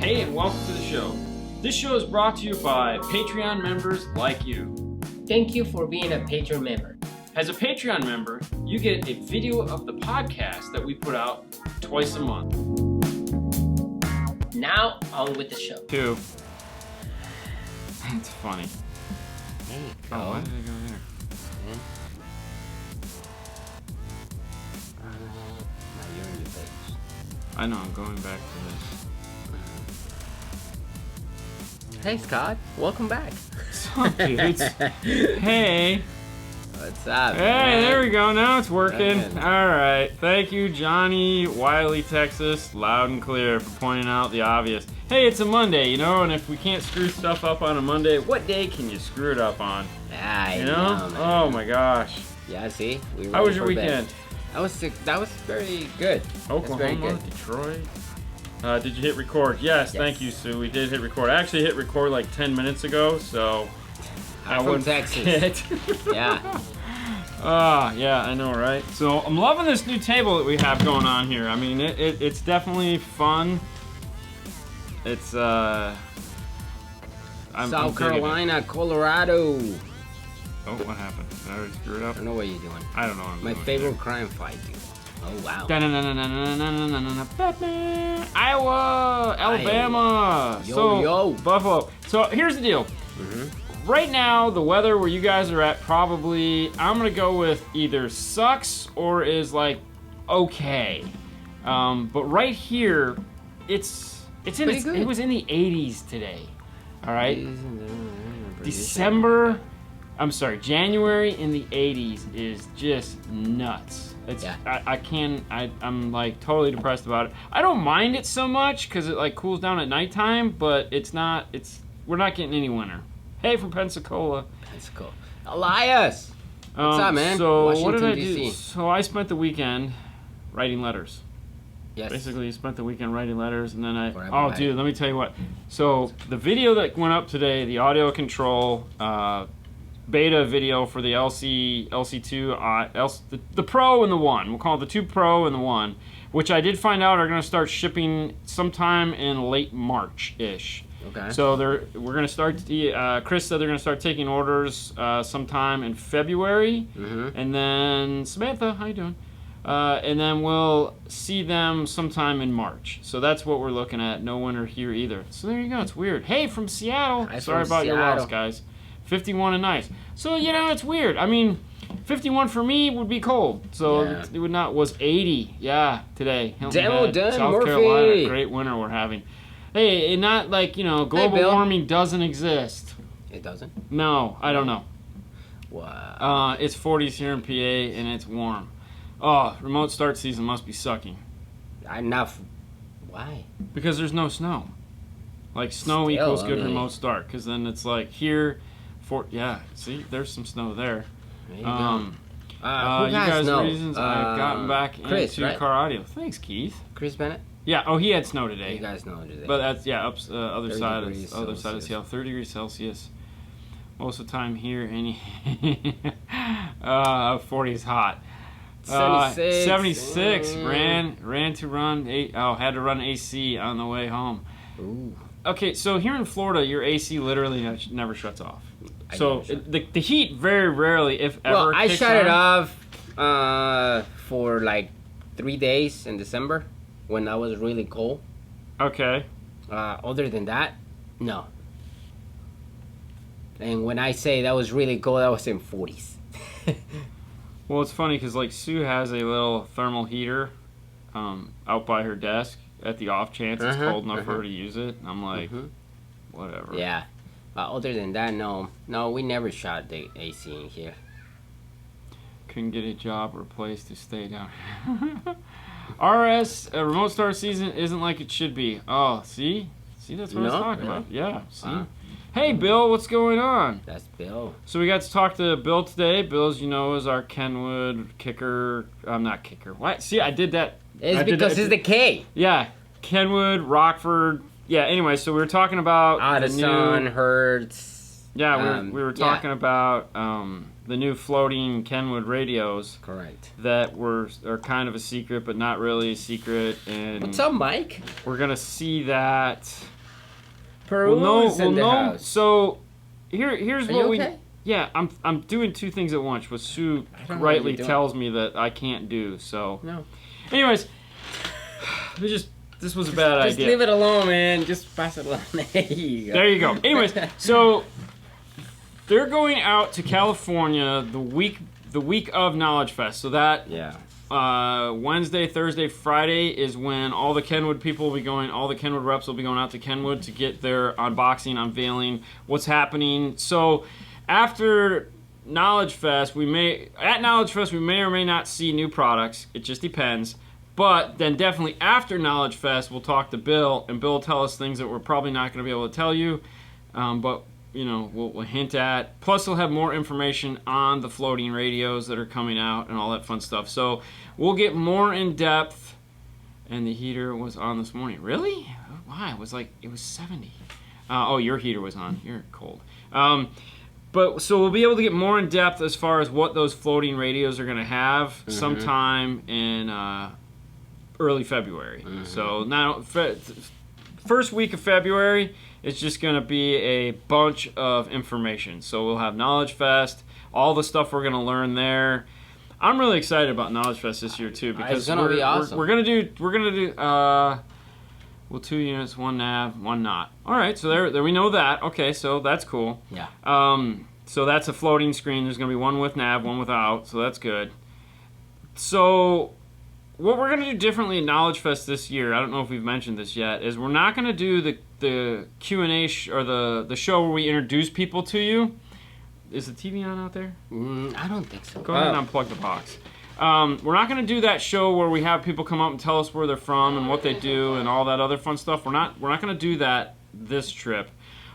Hey, and welcome to the show. This show is brought to you by Patreon members like you. Thank you for being a Patreon member. As a Patreon member, you get a video of the podcast that we put out twice a month. Now, on with the show. Two. It's funny. There you go. Oh, why did I go there? Now you're in your page. I know, I'm going back to Hey, Scott. Welcome back. this. What's up, dudes? Hey. What's up, Hey, man? there we go. Now it's working. Good. All right. Thank you, Johnny, Wiley, Texas, loud and clear, for pointing out the obvious. Hey, it's a Monday, you know, and if we can't screw stuff up on a Monday, what day can you screw it up on? I You know? man. Oh my gosh. Yeah, see? We were How was ready your for bed. weekend? That was very good. Oklahoma, very good. Detroit. Did you hit record? Yes, thank you, Sue. We did hit record. I actually hit record like 10 minutes ago, so I'm from Texas. Yeah. Yeah, I know, right? So I'm loving this new table that we have going on here. I mean, it's definitely fun. It's South digging it. Carolina, Colorado. Oh, what happened? Did I already screw it I up? don't know what you're doing. I don't know what I'm My doing favorite crime fight, dude. Oh, wow. Batman, Iowa, Alabama, Yo. Buffalo. So here's the deal. Right now, the weather where you guys are at, probably I'm gonna go with either sucks or is like okay. But right here, it was in the 80s today. All right. January in the 80s is just nuts. I'm like totally depressed about it. I don't mind it so much because it like cools down at nighttime, but we're not getting any winter. Hey, from Pensacola. Pensacola. Elias! What's up, man? So Washington, what did I D.C. do? So I spent the weekend writing letters. Yes. Basically, spent the weekend writing letters, and then Dude, let me tell you what. So the video that went up today, the audio control beta video for the LC2, the Pro and the 1. We'll call it the 2 Pro and the 1, which I did find out are going to start shipping sometime in late March-ish. Okay. So we're going to start, Chris said they're going to start taking orders sometime in February. And then, Samantha, how you doing? And then we'll see them sometime in March. So that's what we're looking at. No winter here either. So there you go. It's weird. Hey, from Seattle. Sorry about your loss, guys. 51 and nice. So, you know, it's weird. I mean, 51 for me would be cold. So it would not, was 80. Yeah, today. Demo done, South Murphy. Carolina. Great winter we're having. Hey, not like, you know, global warming doesn't exist. It doesn't? No, I don't know. Wow. It's 40s here in PA and it's warm. Oh, remote start season must be sucking. Enough. Why? Because there's no snow. Like snow equals good remote start. Because then it's like here, see, there's some snow there. There you go. You guys know? reasons I've gotten back Chris, into right? car audio. Thanks, Keith. Chris Bennett? Yeah. Oh, he had snow today. You guys know today. But that's other side of Celsius. Seattle, 30 degrees Celsius. Most of the time here, 40 is hot. 76. Had to run AC on the way home. Ooh. Okay, so here in Florida, your AC literally never shuts off. So the heat very rarely, if ever. Well, I kicks shut it on. off for like 3 days in December when I was really cold. Okay. Other than that, no. And when I say that was really cold, I was in 40s. Well, it's funny because like Sue has a little thermal heater out by her desk at the off chance it's cold enough for her to use it. And I'm like, whatever. Yeah. Other than that, no, we never shot the AC in here. Couldn't get a job or a place to stay down. RS remote start season isn't like it should be. Oh, see, that's what I was talking about. Yeah, see. Hey, Bill, what's going on? That's Bill. So we got to talk to Bill today. Bill, as you know, is our Kenwood kicker. I'm not kicker. What? See, I did that. It's because it's the K. Yeah, Kenwood, Rockford. Yeah. Anyway, so we were talking about Addison, Hertz. Yeah, we were talking about the new floating Kenwood radios. Correct. That are kind of a secret, but not really a secret. And what's up, Mike? We're gonna see that Peru is in the house. So here's Are what you we. okay? Yeah, I'm doing two things at once, which Sue don't know rightly what you're doing. tells me that I can't do. So, No. anyways, this was a bad Just idea. leave it alone, man. Just pass it along. There you go. There you go. Anyways, so they're going out to California the week of Knowledge Fest. So that Wednesday, Thursday, Friday is when all the Kenwood people will be going. All the Kenwood reps will be going out to Kenwood to get their unboxing, unveiling, what's happening. So after Knowledge Fest, we may or may not see new products. It just depends. But then definitely after Knowledge Fest, we'll talk to Bill, and Bill will tell us things that we're probably not going to be able to tell you. But we'll hint at. Plus, we'll have more information on the floating radios that are coming out and all that fun stuff. So we'll get more in depth. And the heater was on this morning. Really? Why? It was 70. Oh, your heater was on. You're cold. But so we'll be able to get more in depth as far as what those floating radios are going to have sometime in early February. So now, first week of February, it's just going to be a bunch of information. So we'll have Knowledge Fest, all the stuff we're going to learn there. I'm really excited about Knowledge Fest this year too because it's going to be awesome. We're gonna do 2 units, 1 nav, 1 not. All right, so there we know that. Okay, so that's cool. Yeah. So that's a floating screen. There's going to be 1 with nav, 1 without, so that's good. So what we're going to do differently at Knowledge Fest this year, I don't know if we've mentioned this yet, is we're not going to do the Q&A or the show where we introduce people to you. Is the TV on out there? I don't think so. Go ahead and unplug the box. We're not going to do that show where we have people come up and tell us where they're from and what they do and all that other fun stuff. We're not going to do that this trip.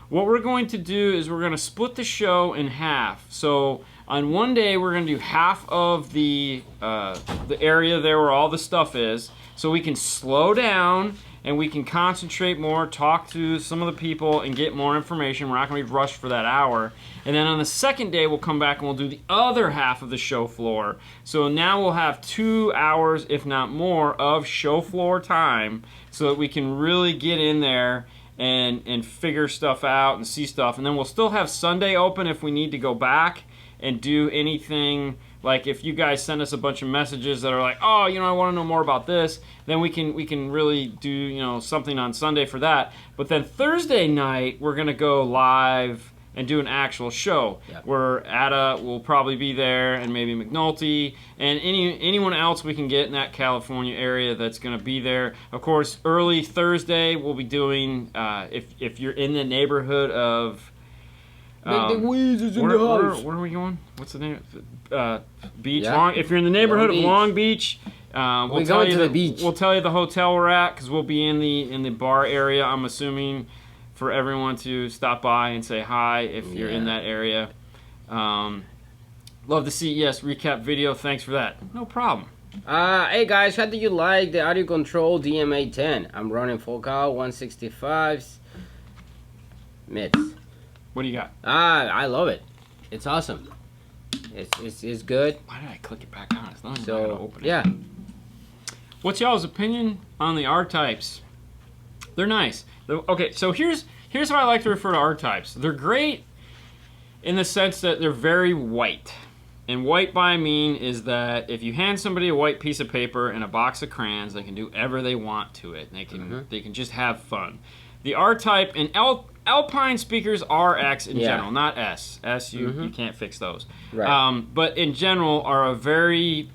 What we're going to do is we're going to split the show in half. So on one day we're going to do half of the area there where all the stuff is, so we can slow down and we can concentrate more, talk to some of the people, and get more information. We're not going to be rushed for that hour. And then on the second day, we'll come back and we'll do the other half of the show floor. So now we'll have 2 hours, if not more, of show floor time so that we can really get in there and figure stuff out and see stuff. And then we'll still have Sunday open if we need to go back and do anything. Like if you guys send us a bunch of messages that are like, oh, I want to know more about this, then we can really do something on Sunday for that. But then Thursday night we're gonna go live and do an actual show where Ada will probably be there, and maybe McNulty and anyone else we can get in that California area that's gonna be there. Of course, early Thursday we'll be doing if you're in the neighborhood of. The Weeds is in the house. Where are we going? What's the name? Beach. Yeah. If you're in the neighborhood of Long Beach, we're going to the beach. We'll tell you the hotel we're at because we'll be in the bar area. I'm assuming for everyone to stop by and say hi if you're in that area. Love to see recap video. Thanks for that. No problem. Hey guys, how do you like the audio control DMA10? I'm running Focal 165s mids. What do you got? I love it. It's awesome. It's good. Why did I click it back on? It's not even going to open it. Yeah. What's y'all's opinion on the R-types? They're nice. Okay, so here's how I like to refer to R-types. They're great in the sense that they're very white. And white by I mean is that if you hand somebody a white piece of paper and a box of crayons, they can do whatever they want to it. They can just have fun. The R-type and Alpine speakers are X in general, not S. S, you can't fix those. Right. But in general are a very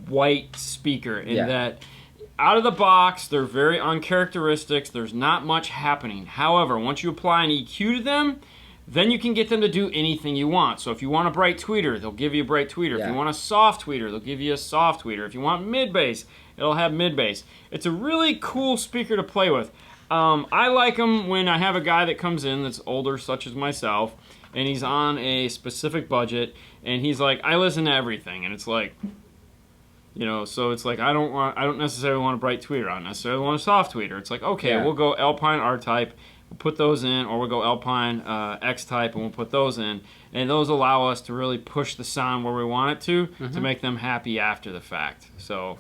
white speaker in that out of the box, they're very uncharacteristic. There's not much happening. However, once you apply an EQ to them, then you can get them to do anything you want. So if you want a bright tweeter, they'll give you a bright tweeter. If you want a soft tweeter, they'll give you a soft tweeter. If you want mid-bass, it'll have mid-bass. It's a really cool speaker to play with. I like them when I have a guy that comes in that's older, such as myself, and he's on a specific budget, and he's like, I listen to everything, and it's like, so it's like I don't necessarily want a bright tweeter. I don't necessarily want a soft tweeter. It's like, okay, we'll go Alpine R-type, we'll put those in, or we'll go Alpine X-type, and we'll put those in, and those allow us to really push the sound where we want it to make them happy after the fact. So,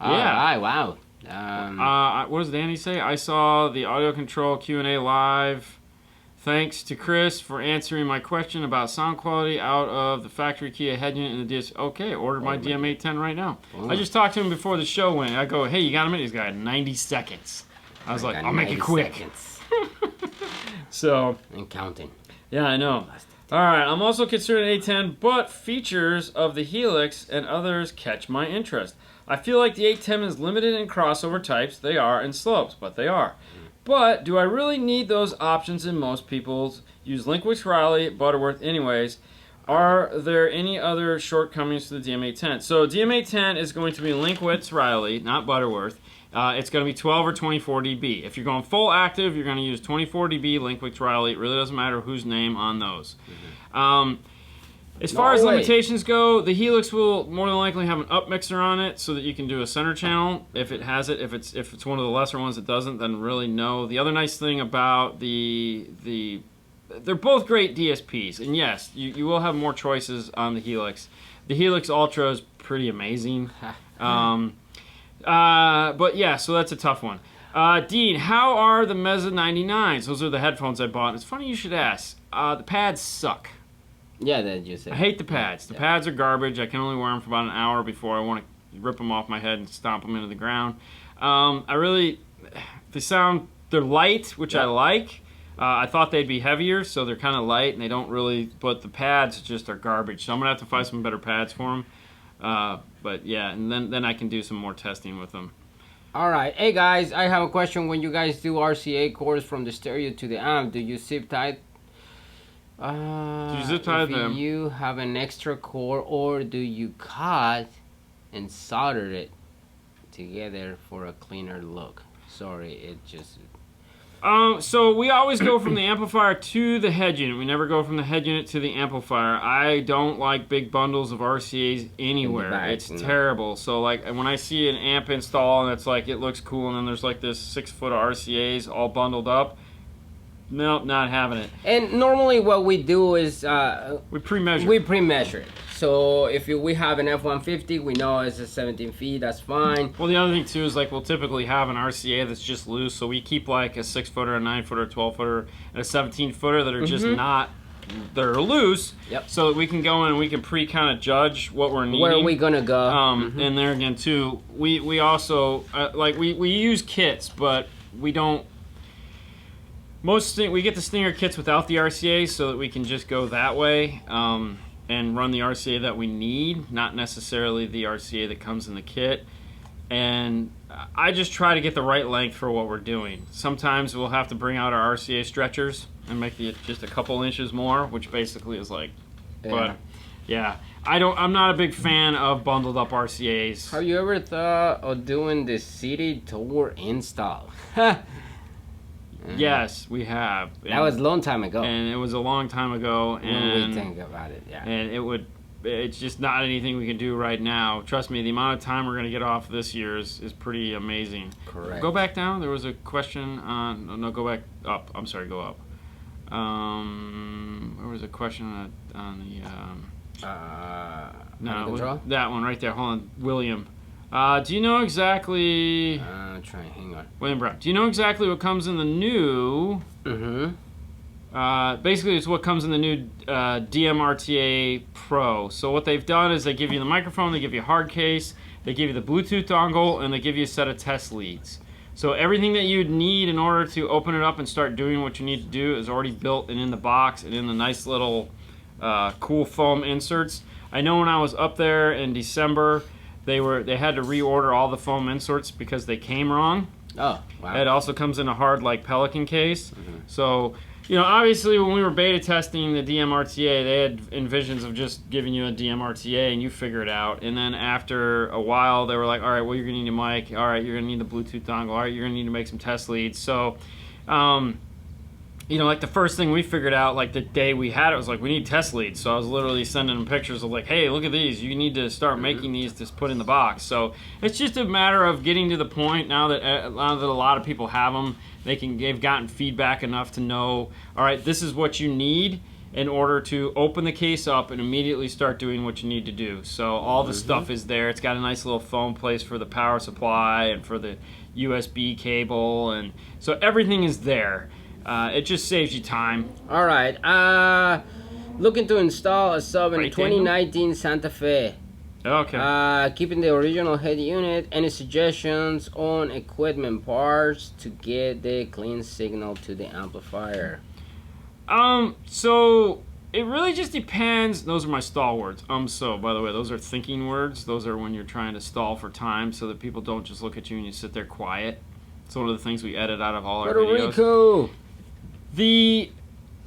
Wow. Um, What does Danny say? I saw the audio control Q&A live. Thanks to Chris for answering my question about sound quality out of the factory Kia head unit in the DS. Okay, ordered my DM810 right now. I just talked to him before the show went. I go, hey, you got a minute? He's got 90 seconds. I was like, I'll make it quick. So. And counting. Yeah, I know. All right, I'm also considering A10, but features of the Helix and others catch my interest. I feel like the A10 is limited in crossover types. They are in slopes, but they are. But do I really need those options in most people's use Linkwitz Riley, Butterworth anyways? Are there any other shortcomings to the DM810? So DM810 is going to be Linkwitz Riley, not Butterworth. It's going to be 12 or 24 dB. If you're going full active, you're going to use 24 dB Linkwitz Riley. It really doesn't matter whose name on those. As far as limitations go, the Helix will more than likely have an up mixer on it so that you can do a center channel if it has it. If it's one of the lesser ones that doesn't, then really no. The other nice thing about they're both great DSPs, and yes, you will have more choices on the Helix. The Helix Ultra is pretty amazing. But yeah, so that's a tough one. Dean, how are the Meza 99s? Those are the headphones I bought. It's funny you should ask. The pads suck. Yeah, that you said. I hate the pads. The pads are garbage. I can only wear them for about an hour before I want to rip them off my head and stomp them into the ground. They're light, which I like. I thought they'd be heavier, so they're kind of light, and they don't really, but the pads just are garbage. So I'm going to have to find some better pads for them. But yeah, and then I can do some more testing with them. All right. Hey, guys, I have a question. When you guys do RCA cords from the stereo to the amp, do you zip tie? Do you zip tie them? Do you have an extra cord, or do you cut and solder it together for a cleaner look? Sorry, it just... So we always go from the amplifier to the head unit. We never go from the head unit to the amplifier. I don't like big bundles of RCAs anywhere. It's terrible. So like when I see an amp install and it's like it looks cool and then there's like this 6 foot of RCAs all bundled up, nope, not having it. And normally what we do is we pre-measure. We pre-measure it. So if we have an F-150, we know it's a 17 feet, that's fine. Well, the other thing too is like we'll typically have an RCA that's just loose, so we keep like a 6 footer, a 9 footer, a 12 footer, and a 17 footer that are just not, they're loose. Yep. So that we can go in and we can kind of judge what we're needing. Where are we gonna go? And there again too, we also like we use kits, but we don't. We get the Stinger kits without the RCA so that we can just go that way and run the RCA that we need, not necessarily the RCA that comes in the kit. And I just try to get the right length for what we're doing. Sometimes we'll have to bring out our RCA stretchers and make it just a couple inches more, which basically is like, but yeah. I'm not a big fan of bundled up RCAs. Have you ever thought of doing the city tour install? Yes, we have. That was a long time ago. And it was a long time ago. And when we think about it, yeah. And it's just not anything we can do right now. Trust me, the amount of time we're going to get off this year is pretty amazing. Correct. Go back down. There was a question on... No, go back up. I'm sorry, go up. There was a question on the... no, that one right there. Hold on. William. Do you know exactly... hang on. William Brown. Do you know exactly what comes in the new... basically, it's what comes in the new DMRTA Pro. So what they've done is they give you the microphone, they give you a hard case, they give you the Bluetooth dongle, and they give you a set of test leads. So everything that you'd need in order to open it up and start doing what you need to do is already built and in the box and in the nice little cool foam inserts. I know when I was up there in December... They had to reorder all the foam inserts because they came wrong. Oh, wow. It also comes in a hard like Pelican case. So, you know, obviously when we were beta testing the DMRTA, they had envisions of just giving you a DMRTA and you figure it out. And then after a while, they were like, all right, well, you're going to need a mic. All right, you're going to need the Bluetooth dongle. All right, you're going to need to make some test leads. So, you know, like the first thing we figured out, like the day we had it, was like, we need test leads. So I was literally sending them pictures of like, hey, look at these. You need to start making these to put in the box. So it's just a matter of getting to the point now that a lot of people have them. They've gotten feedback enough to know, all right, this is what you need. in order to open the case up and immediately start doing what you need to do. So all the stuff is there. It's got a nice little foam place for the power supply and for the USB cable, and so everything is there. It just saves you time. All right. Looking to install a sub in Right, 2019 Santa Fe. Okay. Keeping the original head unit. Any suggestions on equipment parts to get the clean signal to the amplifier? So it really just depends. Those are my stall words. So by the way, those are thinking words. Those are when you're trying to stall for time so that people don't just look at you and you sit there quiet. It's one of the things we edit out of all our videos. Puerto Rico.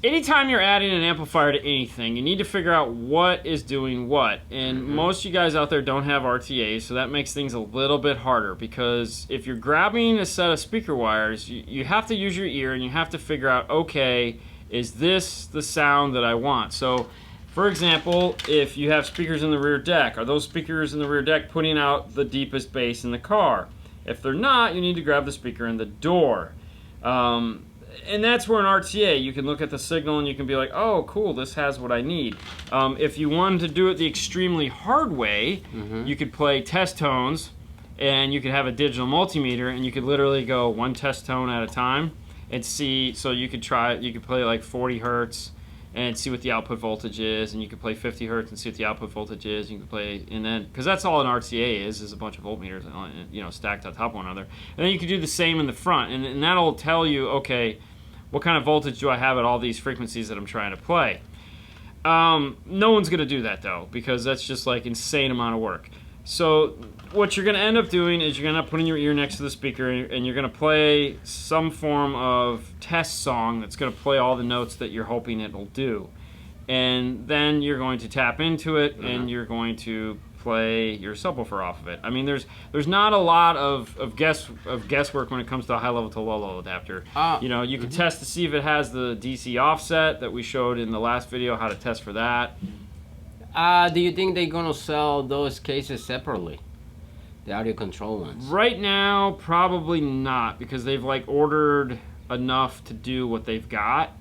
Anytime you're adding an amplifier to anything, you need to figure out what is doing what. And most of you guys out there don't have RTAs, so that makes things a little bit harder, because if you're grabbing a set of speaker wires, you have to use your ear and you have to figure out, okay, is this the sound that I want? So, for example, if you have speakers in the rear deck, are those speakers in the rear deck putting out the deepest bass in the car? If they're not, you need to grab the speaker in the door. And that's where an RTA, you can look at the signal and you can be like, oh, cool, this has what I need. If you wanted to do it the extremely hard way, you could play test tones, and you could have a digital multimeter, and you could literally go one test tone at a time and see. So you could play like 40 hertz and see what the output voltage is, and you could play 50 hertz and see what the output voltage is. You can play, and then, because that's all an RTA is a bunch of voltmeters, stacked on top of one another. And then you could do the same in the front, and that'll tell you, okay, what kind of voltage do I have at all these frequencies that I'm trying to play? No one's going to do that, though, because that's just like insane amount of work. So what you're going to end up doing is you're going to end up putting your ear next to the speaker, and you're going to play some form of test song that's going to play all the notes that you're hoping it'll do. And then you're going to tap into it, and you're going to play your subwoofer off of it. I mean, there's not a lot of guesswork when it comes to a high level to low level adapter. You can test to see if it has the DC offset that we showed in the last video, how to test for that. Do you think they're gonna sell those cases separately, the audio control ones? Right now, probably not, because they've ordered enough to do what they've got.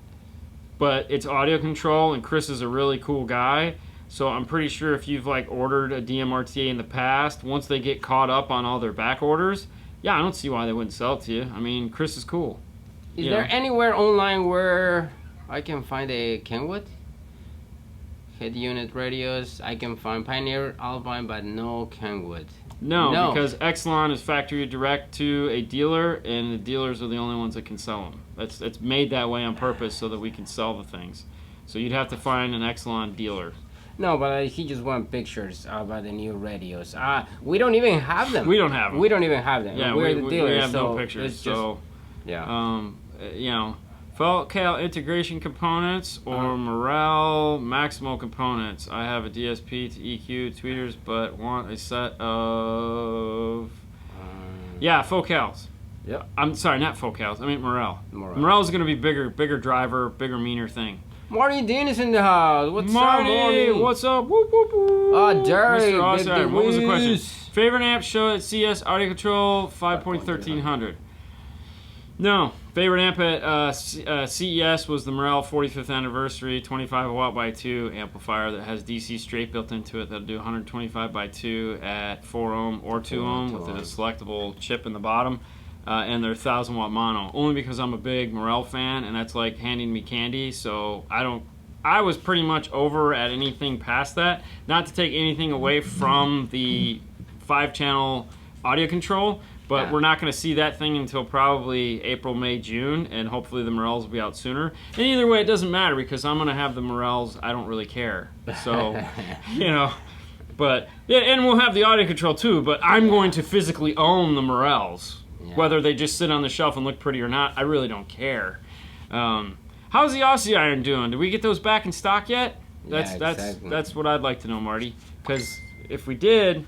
But it's audio control, and Chris is a really cool guy. So I'm pretty sure if you've ordered a DMRTA in the past, once they get caught up on all their back orders, I don't see why they wouldn't sell it to you. I mean, Chris is cool. Is there anywhere online where I can find a Kenwood head unit radios? I can find Pioneer, Alpine, but no Kenwood. No, because Exelon is factory direct to a dealer, and the dealers are the only ones that can sell them. It's made that way on purpose so that we can sell the things. So you'd have to find an Exelon dealer. No, but he just want pictures about the new radios. We don't even have them. We don't have them. We don't even have them. Yeah, we're the dealers. We have no pictures. So, Felt-Cal integration components or Morel Maximal components. I have a DSP to EQ tweeters, but want a set of Focals. Yeah. I'm sorry, not Focals. I mean Morel. Morel is going to be bigger driver, bigger, meaner thing. Marty Dean is in the house. What's up, Marty? What's up? Whoop, whoop, whoop. Oh, Jerry. Mr. Oscar, what was the question? Favorite amp show at CS Audio Control 5.1300. No. Favorite amp at CES was the Morel 45th anniversary 25 watt by 2 amplifier that has DC straight built into it. That'll do 125 by 2 at 4 ohm or 2 ohm with a selectable chip in the bottom. And they're 1,000 watt mono, only because I'm a big Morel fan, and that's like handing me candy. So I was pretty much over at anything past that. Not to take anything away from the 5-channel audio control, but we're not going to see that thing until probably April, May, June, and hopefully the Morels will be out sooner. And either way, it doesn't matter, because I'm going to have the Morels. I don't really care. So, but yeah, and we'll have the audio control too. But I'm going to physically own the Morels. Whether they just sit on the shelf and look pretty or not, I really don't care. How's the Aussie Iron doing? Did we get those back in stock yet? That's what I'd like to know, Marty. Because if we did,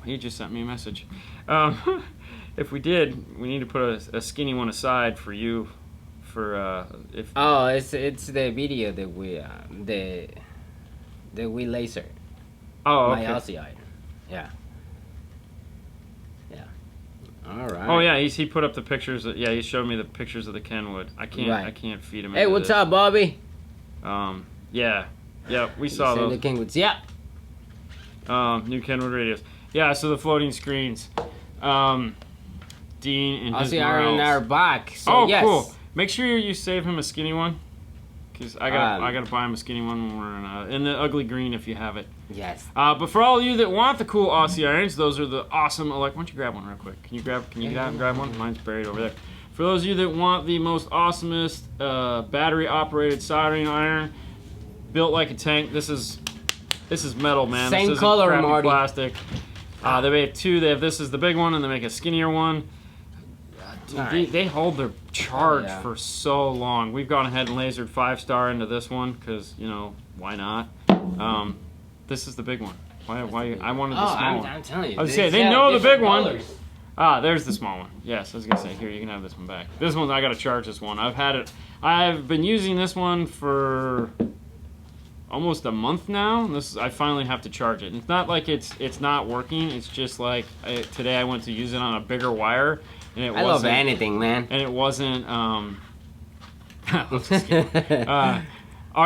he just sent me a message. If we did, we need to put a skinny one aside for you. It's the video that we laser. Oh, okay. My Aussie Iron. Yeah. All right. Oh yeah, he put up the pictures. He showed me the pictures of the Kenwood. I can't feed him. Hey, what's up, Bobby? Yeah. We saw those. The Kenwoods. Yeah. New Kenwood radios. Yeah, so the floating screens. Dean and his Aussie Iron are back. So yes. Cool. Make sure you save him a skinny one. Because I gotta buy him a skinny one when we're in the ugly green if you have it. Yes. But for all of you that want the cool Aussie Irons, those are the awesome. Why don't you grab one real quick? Can you get out and grab one? Mine's buried over there. For those of you that want the most awesomest battery operated soldering iron, built like a tank. This is metal, man. Same this color, crappy Marty. Plastic. They make two. They have this is the big one, and they make a skinnier one. Dude, they hold their charge for so long. We've gone ahead and lasered 5-star into this one because why not? This is the big one. Why I wanted the small one. I'm telling you. I was saying they know the big one. There's the small one. Yes, I was gonna say here you can have this one back. This one I gotta charge this one. I've been using this one for almost a month now. I finally have to charge it. And it's not like it's not working. It's just like today I went to use it on a bigger wire. And I love anything, man. And it wasn't. Are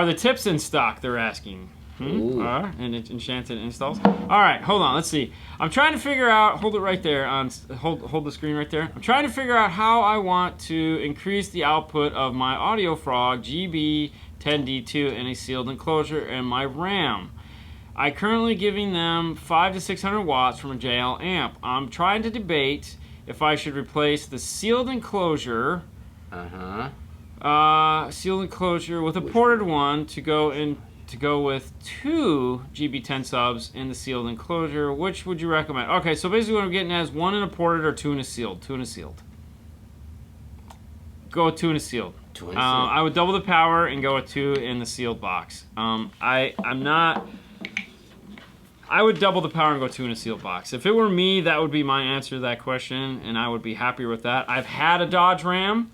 the tips in stock? They're asking. And enchanted installs. All right, hold on. Let's see. I'm trying to figure out. Hold it right there. Hold the screen right there. I'm trying to figure out how I want to increase the output of my Audio Frog GB10D2 in a sealed enclosure and my RAM. I currently giving them 500 to 600 watts from a JL amp. I'm trying to debate if I should replace the sealed enclosure, sealed enclosure with a ported one to go with 2 GB10 subs in the sealed enclosure. Which would you recommend? Okay, so basically what I'm getting at is 1 in a ported or 2 in a sealed. 2 in a sealed. Go with 2 in a sealed. I would double the power and go with 2 in the sealed box. I would double the power and go 2 in a sealed box. If it were me, that would be my answer to that question, and I would be happier with that. I've had a Dodge Ram.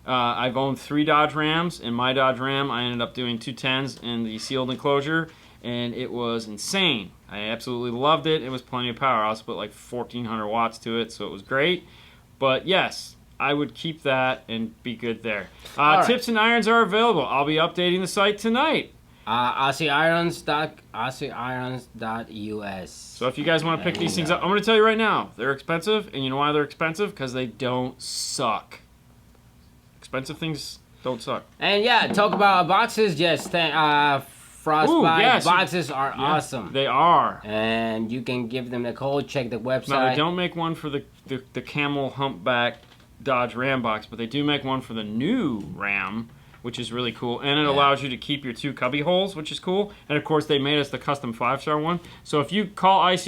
I've owned 3 Dodge Rams. In my Dodge Ram, I ended up doing 2 10s in the sealed enclosure, and it was insane. I absolutely loved it. It was plenty of power. I also put like 1,400 watts to it, so it was great. But yes, I would keep that and be good there. Tips and irons are available. I'll be updating the site tonight. AussieIrons.us. So if you guys want to pick these things up, I'm going to tell you right now, they're expensive, and you know why they're expensive? Because they don't suck. Expensive things don't suck. And yeah, talk about boxes. Yes, Frostbite boxes are awesome. They are. And you can give them a call. Check the website. Now they don't make one for the camel humpback Dodge Ram box, but they do make one for the new Ram, which is really cool, and it allows you to keep your 2 cubby holes, which is cool. And of course, they made us the custom 5-star one. So if you call if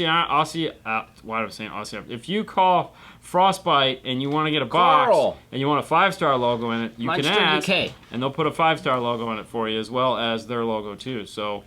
you call Frostbite and you want to get a box and you want a 5-star logo in it, you can ask, and they'll put a 5-star logo in it for you as well as their logo too. So,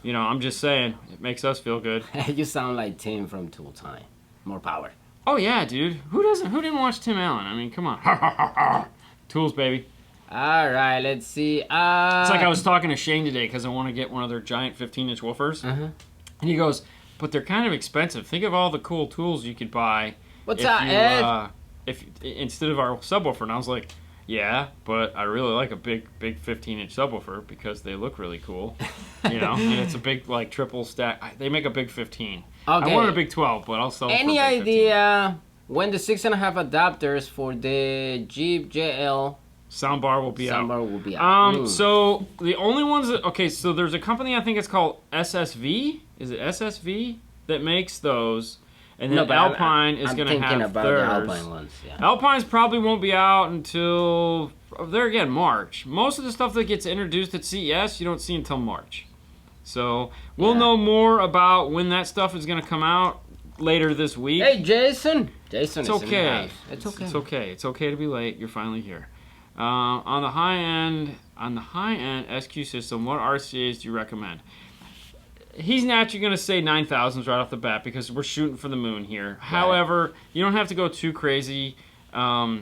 I'm just saying, it makes us feel good. You sound like Tim from Tool Time. More power. Oh yeah, dude. Who didn't watch Tim Allen? I mean, come on. Tools, baby. All right, let's see. It's like I was talking to Shane today because I want to get one of their giant 15-inch woofers. And he goes, but they're kind of expensive. Think of all the cool tools you could buy. What's up, Ed? If instead of our subwoofer. And I was like, yeah, but I really like a big 15-inch subwoofer because they look really cool. And it's a big, like, triple stack. They make a big 15. I wanted a big 12, but I'll sell it for a big 15. Any idea when the 6.5 adapters for the Jeep JL soundbar will be out? Soundbar will be out. So the only ones that so there's a company I think it's called SSV. Is it SSV that makes those? And then Alpine is going to have theirs. The Alpine ones, Alpines probably won't be out until March. Most of the stuff that gets introduced at CES you don't see until March. So we'll know more about when that stuff is going to come out later this week. Hey, Jason. Jason, it's okay. It's okay. It's okay. It's okay to be late. You're finally here. On the high end SQ system, what RCAs do you recommend? He's naturally going to say 9,000s right off the bat because we're shooting for the moon here. Right. However, you don't have to go too crazy. The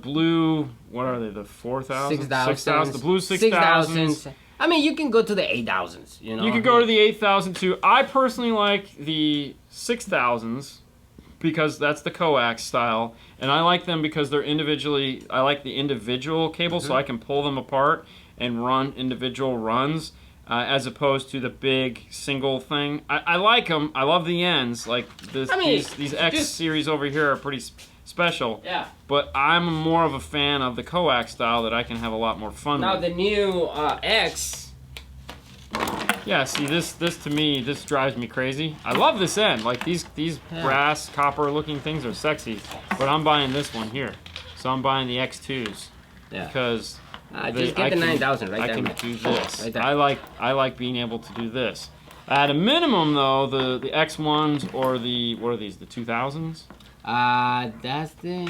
blue, what are they? The 4,000? 6,000. The blue 6,000s. I mean, you can go to the 8,000s. You can go to the 8,000 too. I personally like the 6,000s. because that's the coax style, and I like them because they're individually. I like the individual cables, so I can pull them apart and run individual runs, as opposed to the big single thing. I like them. I love the ends. Like this, these X series over here are pretty special. Yeah. But I'm more of a fan of the coax style that I can have a lot more fun with. Now the new X. Yeah, see this to me, this drives me crazy. I love this end. Like these brass copper looking things are sexy, but I'm buying this one here. So I'm buying the X2s. Yeah. Because just get the 9000 right there. I can do this. Right there. I like being able to do this. At a minimum though, the X1s or the what are these? The 2000s? That's the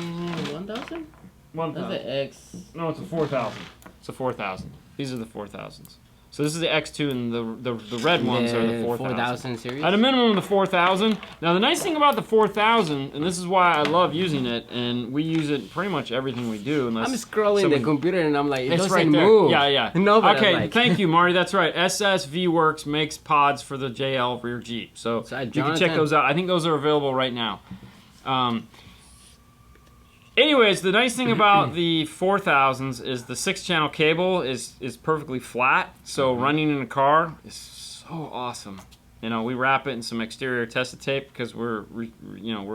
1000? 1000. That's the X. No, it's a 4000. It's a 4000. These are the 4000s. So this is the X2, and the red ones are the 4000 series. At a minimum, the 4000. Now the nice thing about the 4000, and this is why I love using it, and we use it pretty much everything we do. Unless I'm scrolling the computer and I'm like, it doesn't right move. Yeah. No, okay, like... thank you, Marty. That's right. SSV Works makes pods for the JL rear Jeep, so you can check those out. I think those are available right now. Anyways, the nice thing about the 4000s is the 6-channel cable is perfectly flat, so running in a car is so awesome. You know, we wrap it in some exterior tested tape because we're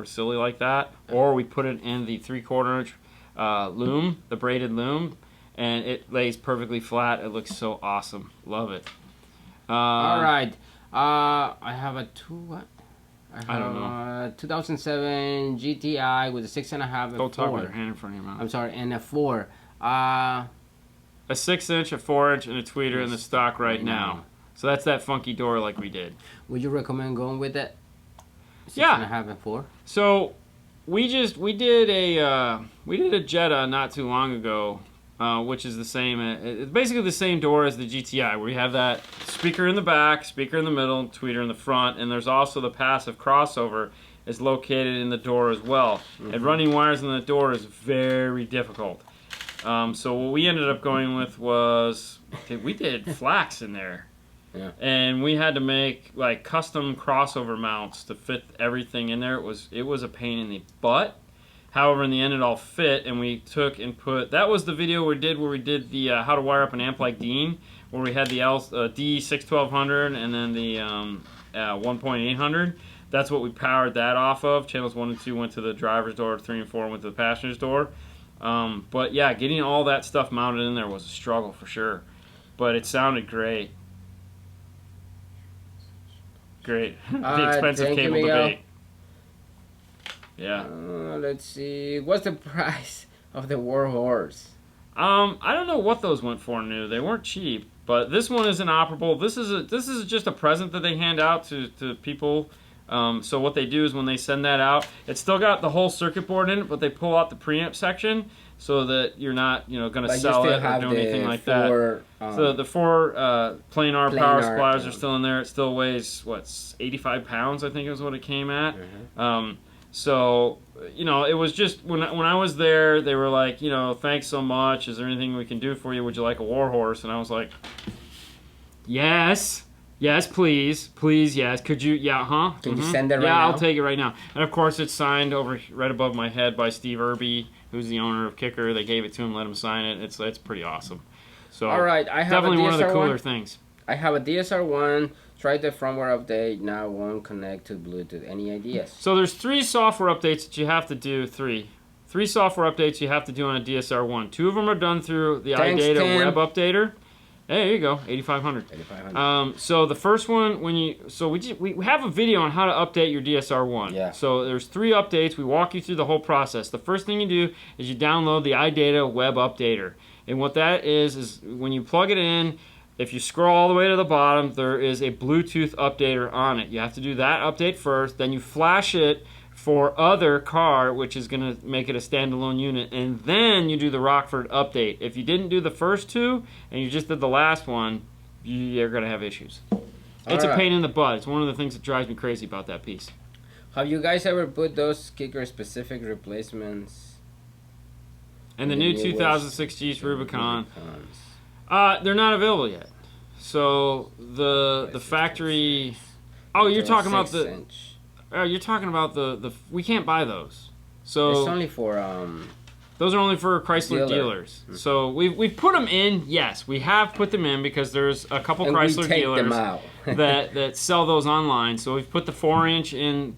silly like that, or we put it in the 3/4 inch loom, the braided loom, and it lays perfectly flat. It looks so awesome. Love it. All right, I have a I don't know. 2007 GTI with a 6.5 and Don't 4. talk with your hand in front of your mouth. I'm sorry, and a 4. A 6-inch, a 4-inch, and a tweeter in the stock right now. So that's that funky door like we did. Would you recommend going with it? 6.5 and 4. So we did a Jetta not too long ago, which is the same. It's basically the same door as the GTI, where you have that speaker in the back, speaker in the middle, tweeter in the front, and there's also the passive crossover is located in the door as well. And running wires in the door is very difficult. So what we ended up going with was we did flax in there. Yeah. And we had to make like custom crossover mounts to fit everything in there. It was a pain in the butt. However, in the end, it all fit, and we took and put... That was the video we did where we did the how to wire up an amp like Dean, where we had the D61200 and then the 1.800. That's what we powered that off of. Channels 1 and 2 went to the driver's door, 3 and 4 went to the passenger's door. But yeah, getting all that stuff mounted in there was a struggle for sure. But it sounded great. Great. The expensive cable debate. Yeah. Let's see. What's the price of the War Horse? I don't know what those went for new. They weren't cheap, but this one is inoperable. This is just a present that they hand out to people. So what they do is when they send that out, it's still got the whole circuit board in it, but they pull out the preamp section so that you're not going to sell it or do anything like that. So the 4 planar power supplies are still in there. It still weighs 85 pounds, I think is what it came at. So, it was just, when I was there, they were like, thanks so much. Is there anything we can do for you? Would you like a War Horse? And I was like, yes, please, yes. Could you, Can you send it right now? Yeah, I'll take it right now. And of course, it's signed right above my head by Steve Irby, who's the owner of Kicker. They gave it to him, let him sign it. It's pretty awesome. So, all right, I have definitely one of the cooler things. I have a DSR1. Tried the firmware update, now won't connect to Bluetooth. Any ideas? So there's 3 software updates that you have to do, 3 software updates you have to do on a DSR1. 2 of them are done through the iData web updater. Hey, there you go, 8500. 8500. So the first one, we have a video on how to update your DSR1. Yeah. So there's 3 updates. We walk you through the whole process. The first thing you do is you download the iData web updater. And what that is when you plug it in, if you scroll all the way to the bottom, there is a Bluetooth updater on it. You have to do that update first, then you flash it for other car, which is going to make it a standalone unit, and then you do the Rockford update. If you didn't do the first 2, and you just did the last one, you're going to have issues. It's a pain in the butt. It's one of the things that drives me crazy about that piece. Have you guys ever put those Kicker-specific replacements? And the new 2006 Jeep Rubicon. They're not available yet. So the factory. Oh, you're talking about the. You're talking about the we can't buy those. So it's only for those are only for Chrysler dealers. Mm-hmm. So we've put them in. Yes, we have put them in because there's a couple and Chrysler we take dealers them out. that sell those online. So we've put the 4-inch in.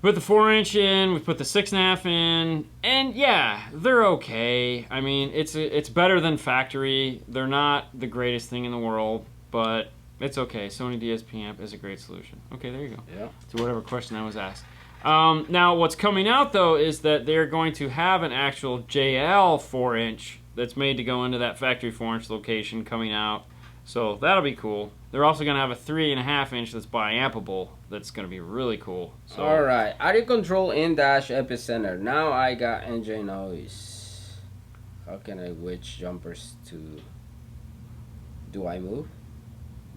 Put the 4-inch in. We put the 6.5 in, and yeah, they're okay. I mean, it's better than factory. They're not the greatest thing in the world, but it's okay. Sony DSP amp is a great solution. Okay, there you go. Yeah. To whatever question I was asked. Now, what's coming out, though, is that they're going to have an actual JL 4-inch that's made to go into that factory 4-inch location coming out. So that'll be cool. They're also going to have a 3.5-inch that's bi-ampable that's going to be really cool. So, all right. Audio control in-dash epicenter. Now I got engine noise. How can I switch jumpers to... Do I move?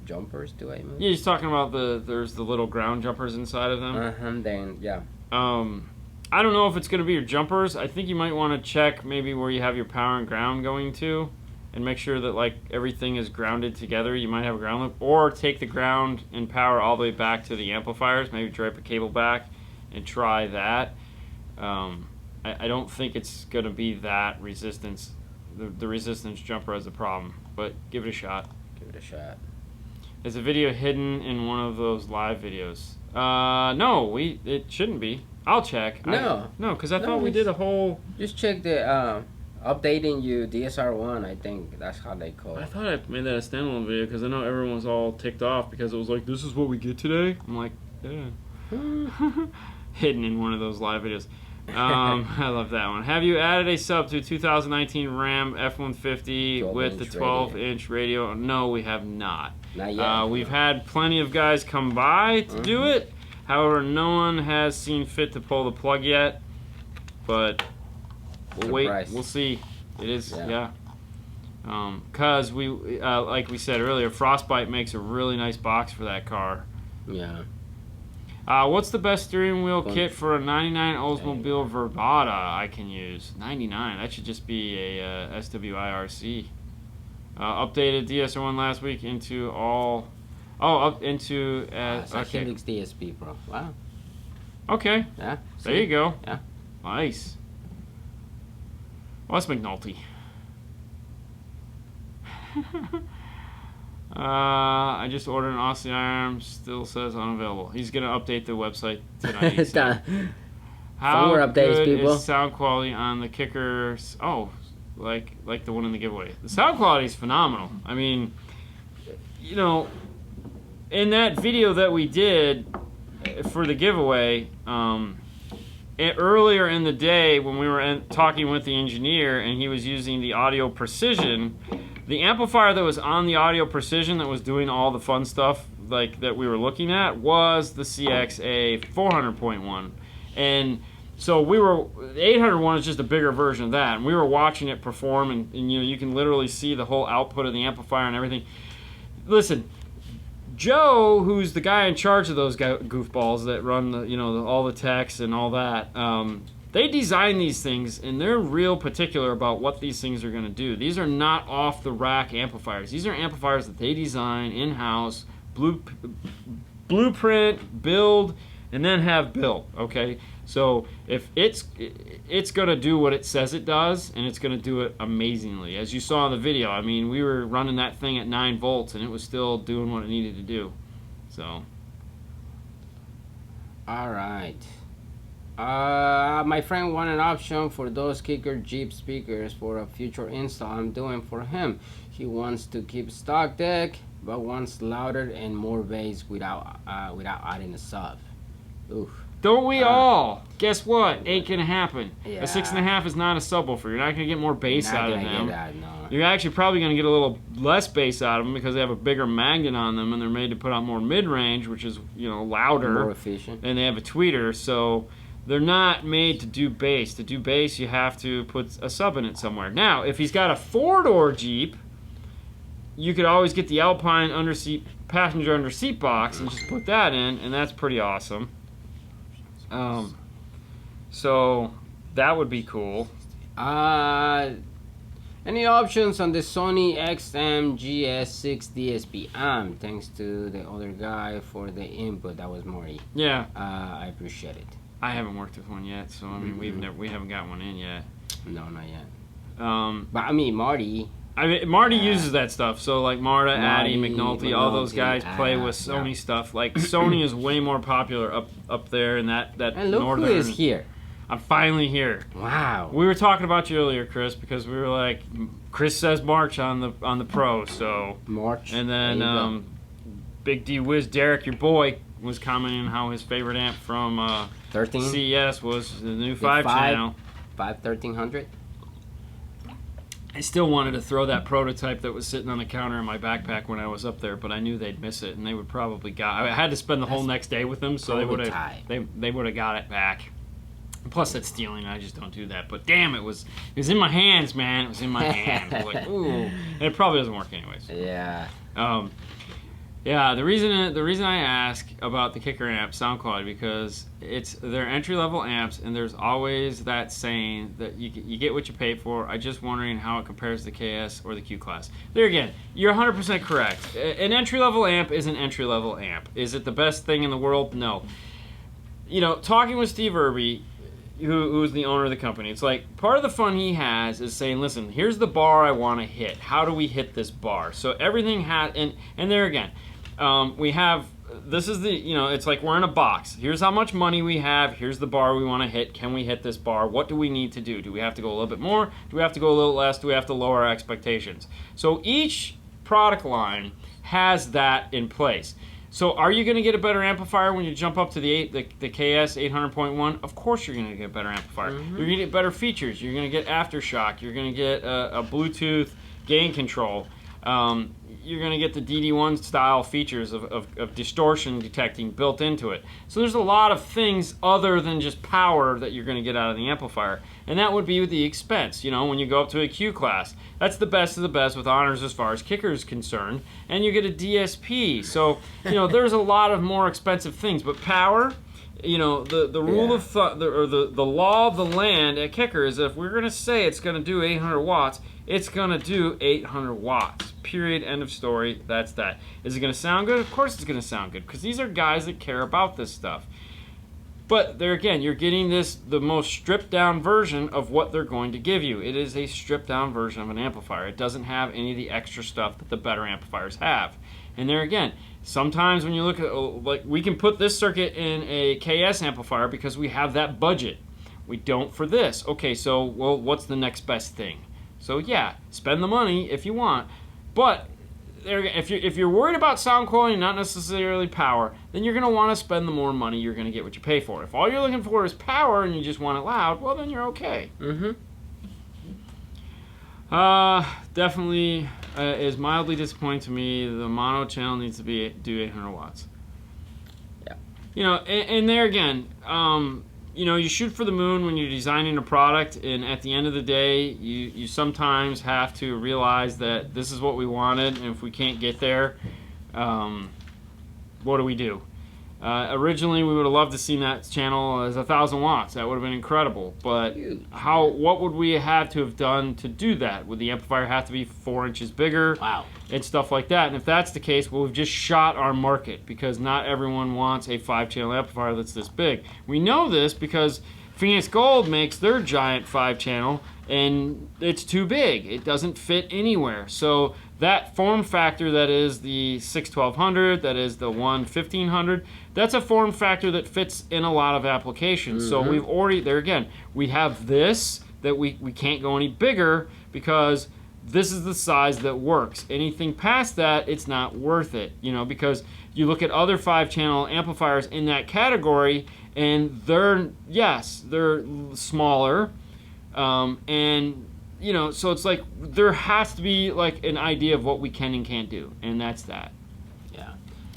Jumpers, do I move? Yeah, he's talking about there's the little ground jumpers inside of them. Then, yeah. I don't know if it's going to be your jumpers. I think you might want to check maybe where you have your power and ground going to and make sure that like everything is grounded together. You might have a ground loop, or take the ground and power all the way back to the amplifiers. Maybe drape a cable back and try that. I don't think it's going to be that resistance. The resistance jumper has a problem, but give it a shot. Give it a shot. Is a video hidden in one of those live videos? No, it shouldn't be. I'll check. No, because I thought we did a whole. Just check the updating you DSR1. I think that's how they call it. I thought I made that a standalone video because I know everyone was all ticked off because it was like, this is what we get today. I'm like, yeah. Hidden in one of those live videos. I love that one. Have you added a sub to 2019 Ram F-150 with the 12-inch radio? No, we have not. Not yet. We've had plenty of guys come by to do it. However, no one has seen fit to pull the plug yet. But we'll wait. We'll see. It is, yeah. Because we, like we said earlier, Frostbite makes a really nice box for that car. Yeah. What's the best steering wheel kit for a 99 Oldsmobile Verbata I can use? 99. That should just be a SWIRC. Updated DSR1 last week into all... Oh, up into... okay. Helix DSP, bro. Wow. Okay. Yeah. There you go. Yeah. Nice. Wes McNulty. I just ordered an Aussie arm. Still says unavailable. He's gonna update the website tonight. How updates, good people. is sound quality on the kickers? Oh, like the one in the giveaway. The sound quality is phenomenal. I mean, you know, in that video that we did for the giveaway, earlier in the day when we were talking with the engineer and he was using the Audio Precision. The amplifier that was on the Audio Precision that was doing all the fun stuff like that we were looking at was the CXA 400.1. And so the 801 is just a bigger version of that. And we were watching it perform and you know, you can literally see the whole output of the amplifier and everything. Listen, Joe, who's the guy in charge of those goofballs that run the, you know, all the techs and all that, they design these things, and they're real particular about what these things are going to do. These are not off-the-rack amplifiers. These are amplifiers that they design in-house, blueprint, build, and then have built, okay? So if it's going to do what it says it does, and it's going to do it amazingly. As you saw in the video, I mean, we were running that thing at 9 volts, and it was still doing what it needed to do. So. All right. My friend wanted an option for those Kicker Jeep speakers for a future install I'm doing for him. He wants to keep stock deck, but wants louder and more bass without adding a sub. Oof. Don't we all? Guess what? Ain't gonna happen. Yeah. A 6.5 is not a subwoofer. You're not gonna get more bass out of them. No. You're actually probably gonna get a little less bass out of them because they have a bigger magnet on them and they're made to put out more mid-range, which is, you know, louder, more efficient, and they have a tweeter. So they're not made to do bass. To do bass, you have to put a sub in it somewhere. Now, if he's got a 4-door Jeep, you could always get the Alpine passenger under seat box and just put that in, and that's pretty awesome. So that would be cool. And Any options on the Sony XM-GS6 DSP amp? Thanks to the other guy for the input. That was Maury. Yeah. I appreciate it. I haven't worked with one yet, so I mean we haven't got one in yet. No, not yet. But I mean Marty. Marty uses that stuff. So like Marta, Addy, McNulty, all those guys play with Sony stuff. Like Sony is way more popular up there in that And look northern. who is here. I'm finally here. Wow. We were talking about you earlier, Chris, because we were like, Chris says March on the Pro, so March. And then Big D Wiz Derek, your boy, was commenting on how his favorite amp from 13 CES was the new 5-channel. 1300. I still wanted to throw that prototype that was sitting on the counter in my backpack when I was up there, but I knew they'd miss it, and they would probably I had to spend the whole next day with them, so they would have got it back. Plus, that's stealing. I just don't do that. But damn, it was in my hands, man. It was in my hands. I was like, ooh. And it probably doesn't work anyways. Yeah. Yeah. The reason I ask about the Kicker amp sound quality because they're entry level amps, and there's always that saying that you get what you pay for. I'm just wondering how it compares to the KS or the Q class. There again, you're 100% correct. An entry level amp is an entry level amp. Is it the best thing in the world? No. You know, talking with Steve Irby, who's the owner of the company, it's like part of the fun he has is saying, listen, here's the bar I want to hit. How do we hit this bar? So everything has, and there again, we have, this is the, it's like we're in a box. Here's how much money we have. Here's the bar we want to hit. Can we hit this bar? What do we need to do? Do we have to go a little bit more? Do we have to go a little less? Do we have to lower our expectations? So each product line has that in place. So are you going to get a better amplifier when you jump up to the KS 800.1? Of course you're going to get a better amplifier. You're going to get better features. You're going to get aftershock. You're going to get a Bluetooth gain control. You're going to get the DD1 style features of distortion detecting built into it. So there's a lot of things other than just power that you're going to get out of the amplifier. And that would be with the expense. When you go up to a Q class, that's the best of the best with honors as far as Kicker is concerned. And you get a DSP. So, there's a lot of more expensive things. But power, the rule of thumb, or the law of the land at Kicker is that if we're going to say it's going to do 800 watts, it's going to do 800 watts. Period. End of story. That's that. Is it going to sound good? Of course it's going to sound good because these are guys that care about this stuff. But there again, you're getting the most stripped down version of what they're going to give you. It is a stripped down version of an amplifier. It doesn't have any of the extra stuff that the better amplifiers have. And there again, sometimes when you look at, like, we can put this circuit in a KS amplifier because we have that budget. We don't for this. Okay, so, well, what's the next best thing? So yeah, spend the money if you want. But if you're worried about sound quality, not necessarily power, then you're going to want to spend the more money. You're going to get what you pay for. If all you're looking for is power and you just want it loud, well, then you're okay. Definitely is mildly disappointing to me. The mono channel needs to do 800 watts. Yeah. And there again, you shoot for the moon when you're designing a product, and at the end of the day, you sometimes have to realize that this is what we wanted, and if we can't get there, what do we do? Originally, we would have loved to see that channel as 1,000 watts. That would have been incredible. But what would we have to have done to do that? Would the amplifier have to be 4 inches bigger? Wow. And stuff like that. And if that's the case, well, we've just shot our market because not everyone wants a 5-channel amplifier that's this big. We know this because Phoenix Gold makes their giant 5-channel, and it's too big. It doesn't fit anywhere. So that form factor that is the 6-1200, that is the 1-1500, that's a form factor that fits in a lot of applications. So we've already, there again, we have this, that we can't go any bigger because this is the size that works. Anything past that, it's not worth it, because you look at other 5-channel amplifiers in that category, and they're smaller, and so it's like there has to be like an idea of what we can and can't do, and that's that. Yeah.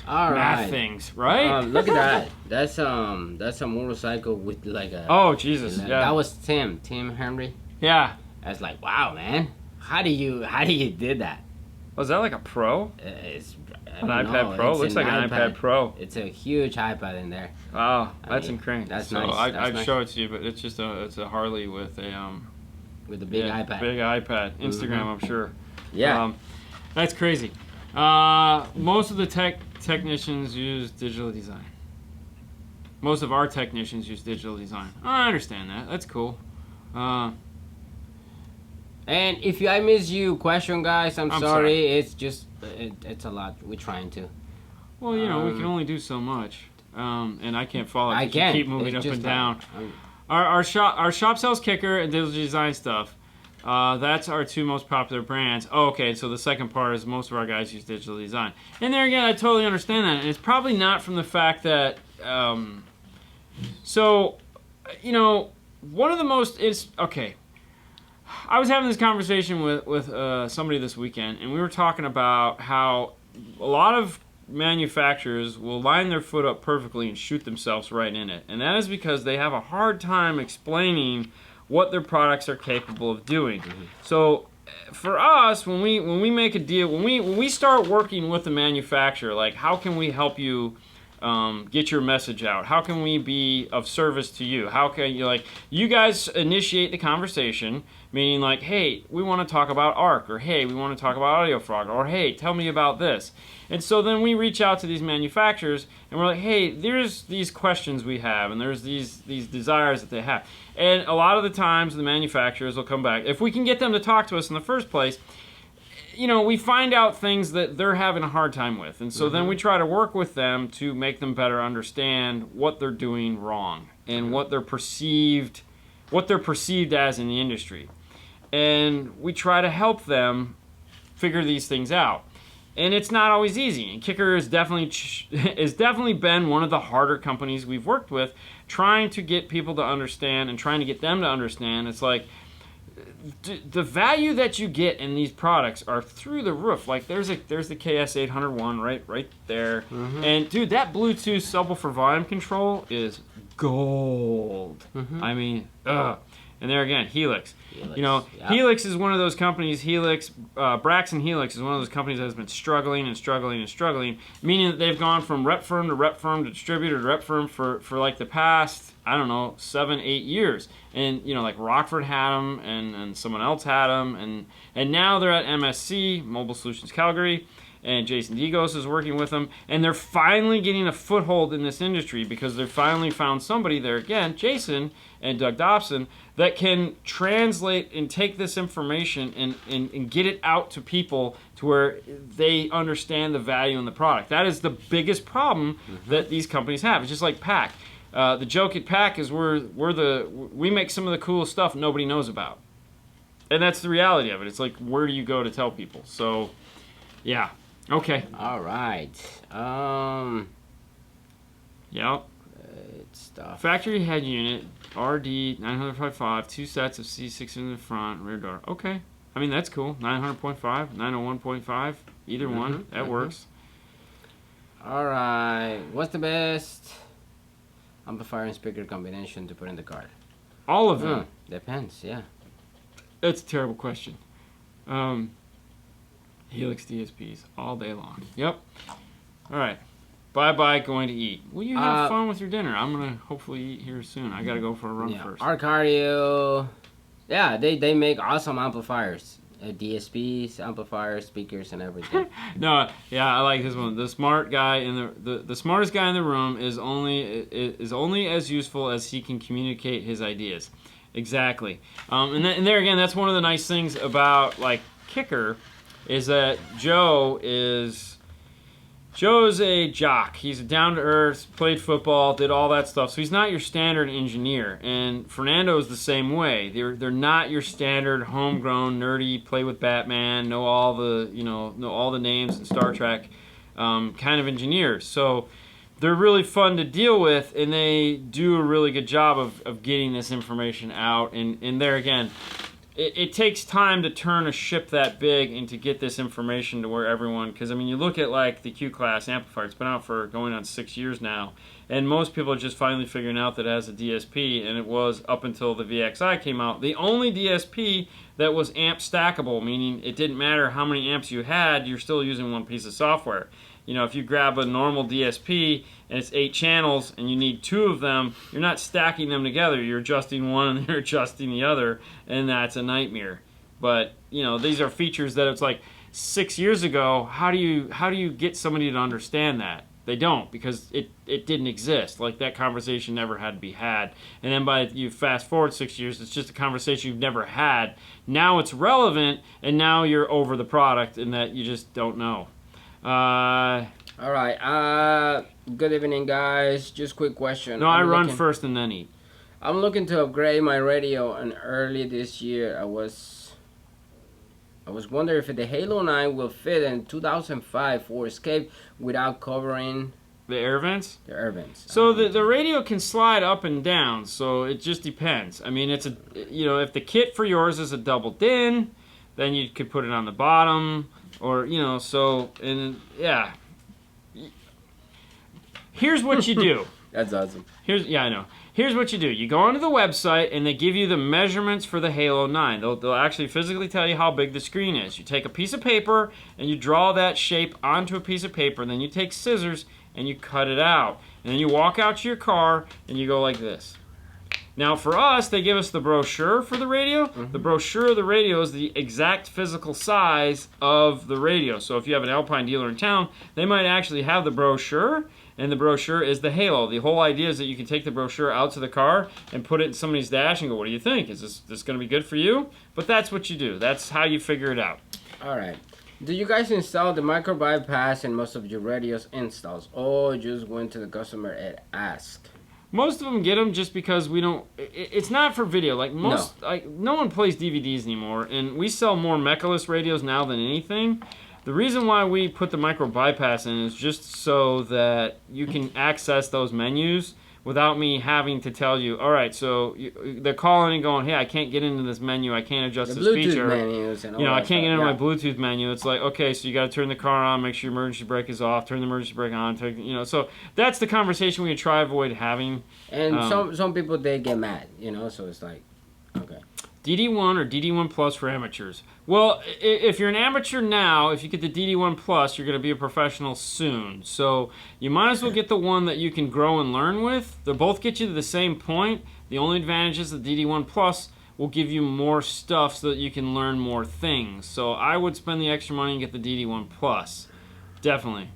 All Math right. things, right? Look at that. That's a motorcycle with like a. Oh Jesus! Yeah. That was Tim Henry. Yeah. That's like, wow, man. How do you did that? Was that like a Pro? It's an iPad Pro? Looks like an iPad Pro. It's a huge iPad in there. Oh, that's incredible. That's so nice. I'd nice. show it to you, but it's just it's a Harley with a with the big iPad. Big iPad. Instagram, I'm sure. Yeah. That's crazy. Most of the technicians use digital design. Most of our technicians use digital design. I understand that. That's cool. And if I miss you question, guys, I'm sorry. It's just it's a lot. We're trying to. Well, we can only do so much, and I can't follow. I can't. Keep moving up and down. Our shop sells kicker and digital design stuff. That's our two most popular brands. Oh, okay, so the second part is most of our guys use digital design. And there again, I totally understand that. And it's probably not from the fact that, one of the most is, okay, I was having this conversation with somebody this weekend, and we were talking about how a lot of manufacturers will line their foot up perfectly and shoot themselves right in it. And that is because they have a hard time explaining what their products are capable of doing. Mm-hmm. So for us, when we make a deal, when we start working with the manufacturer, like, how can we help you get your message out? How can we be of service to you? How can you guys initiate the conversation, meaning like, hey, we want to talk about ARC, or hey, we want to talk about AudioFrog, or hey, tell me about this. And so then we reach out to these manufacturers and we're like, hey, there's these questions we have, and there's these desires that they have. And a lot of the times the manufacturers will come back. If we can get them to talk to us in the first place, we find out things that they're having a hard time with. And so then we try to work with them to make them better understand what they're doing wrong and what they're perceived as in the industry. And we try to help them figure these things out. And it's not always easy. And Kicker has definitely been one of the harder companies we've worked with, trying to get people to understand and trying to get them to understand. It's like, the value that you get in these products are through the roof. Like there's the KS801 right there. Mm-hmm. And dude, that Bluetooth subwoofer volume control is gold. Mm-hmm. I mean, and there again, Helix. Yep. Helix is one of those companies. Braxton Helix is one of those companies that has been struggling, meaning that they've gone from rep firm to rep firm to distributor to rep firm for like the past, 7-8 years. And like Rockford had them, and someone else had them, and now they're at MSC, Mobile Solutions Calgary, and Jason Degos is working with them, and they're finally getting a foothold in this industry because they've finally found somebody there again, Jason and Doug Dobson, that can translate and take this information and get it out to people to where they understand the value in the product. That is the biggest problem that these companies have. It's just like PAC. The joke at PAC is we make some of the coolest stuff nobody knows about. And that's the reality of it. It's like, where do you go to tell people? So, yeah. Okay. All right. Yep. Great stuff. Factory head unit, RD 955, 2 sets of C6 in the front, rear door. Okay. I mean, that's cool. 900.5, 901.5, either one. That works. All right. What's the best amplifier and speaker combination to put in the car? All of them. Depends, yeah. That's a terrible question. Helix DSPs all day long. Yep. All right. Bye-bye, going to eat. Will you have fun with your dinner? I'm going to hopefully eat here soon. I got to go for a run first. Our cardio. Yeah, they make awesome amplifiers. DSPs, amplifiers, speakers, and everything. No, yeah, I like this one. The smart guy in the smartest guy in the room is only as useful as he can communicate his ideas. Exactly. And there again, that's one of the nice things about like Kicker, is that Joe's a jock. He's down to earth, played football, did all that stuff. So he's not your standard engineer. And Fernando is the same way. They're not your standard homegrown nerdy, play with Batman, know all the names in Star Trek kind of engineers. So they're really fun to deal with, and they do a really good job of getting this information out. And there again, it takes time to turn a ship that big and to get this information to where everyone, because I mean, you look at like the Q-Class amplifier, it's been out for going on 6 years now, and most people are just finally figuring out that it has a DSP, and it was up until the VXI came out, the only DSP that was amp stackable, meaning it didn't matter how many amps you had, you're still using one piece of software. You know, if you grab a normal DSP and it's 8 channels and you need 2 of them, you're not stacking them together. You're adjusting one and you're adjusting the other, and that's a nightmare. But, you know, these are features that it's like 6 years ago, how do you get somebody to understand that? They don't, because it didn't exist. Like, that conversation never had to be had. And then by you fast forward 6 years, it's just a conversation you've never had. Now it's relevant, and now you're over the product, and that you just don't know. All right. Good evening, guys. Just quick question. No, I run first and then eat. I'm looking to upgrade my radio, and early this year I was wondering if the Halo 9 will fit in 2005 for Escape without covering the air vents. The air vents. So the radio can slide up and down. So it just depends. I mean, it's if the kit for yours is a double DIN, then you could put it on the bottom, or yeah. Here's what you do. That's awesome. I know. Here's what you do. You go onto the website, and they give you the measurements for the Halo 9. They'll actually physically tell you how big the screen is. You take a piece of paper, and you draw that shape onto a piece of paper, and then you take scissors, and you cut it out. And then you walk out to your car, and you go like this. Now, for us, they give us the brochure for the radio. Mm-hmm. The brochure of the radio is the exact physical size of the radio. So if you have an Alpine dealer in town, they might actually have the brochure, and the brochure is the Halo. The whole idea is that you can take the brochure out to the car and put it in somebody's dash and go, what do you think? Is this going to be good for you? But that's what you do. That's how you figure it out. All right. Do you guys install the micro bypass in most of your radio's installs, or just went to the customer and asked? Most of them get them just because we don't. It's not for video. No one plays DVDs anymore, and we sell more mechaless radios now than anything. The reason why we put the micro bypass in is just so that you can access those menus without me having to tell you, all right, so they're calling and going, hey, I can't get into this menu, I can't adjust this feature. Menus and all I can't get into my yeah. Bluetooth menu. It's like, okay, so you got to turn the car on, make sure your emergency brake is off, turn the emergency brake on, so that's the conversation we try to avoid having. And some people, they get mad, so it's like, okay. DD1 or DD1 Plus for amateurs. Well, if you're an amateur now, if you get the DD1 Plus, you're going to be a professional soon. So you might as well get the one that you can grow and learn with. They'll both get you to the same point. The only advantage is the DD1 Plus will give you more stuff so that you can learn more things. So I would spend the extra money and get the DD1 Plus. Definitely.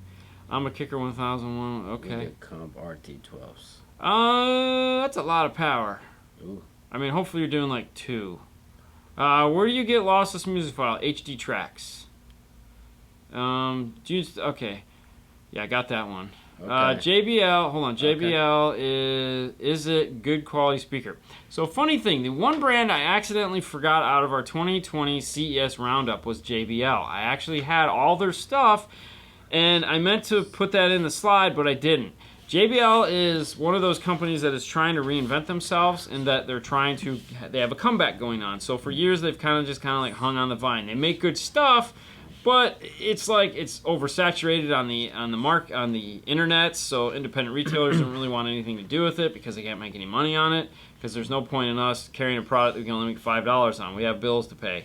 I'm a Kicker 1001. Okay. Comp RT12s. That's a lot of power. Ooh. I mean, hopefully you're doing like 2. Where do you get lossless music file? HD tracks. Okay. Yeah, I got that one. Okay. JBL, hold on. Okay. JBL is it good quality speaker? So funny thing, the one brand I accidentally forgot out of our 2020 CES roundup was JBL. I actually had all their stuff, and I meant to put that in the slide, but I didn't. JBL is one of those companies that is trying to reinvent themselves, and that they have a comeback going on. So for years they've kind of hung on the vine. They make good stuff, but it's like it's oversaturated on the internet. So independent retailers don't really want anything to do with it because they can't make any money on it. Because there's no point in us carrying a product that we can only make $5 on. We have bills to pay.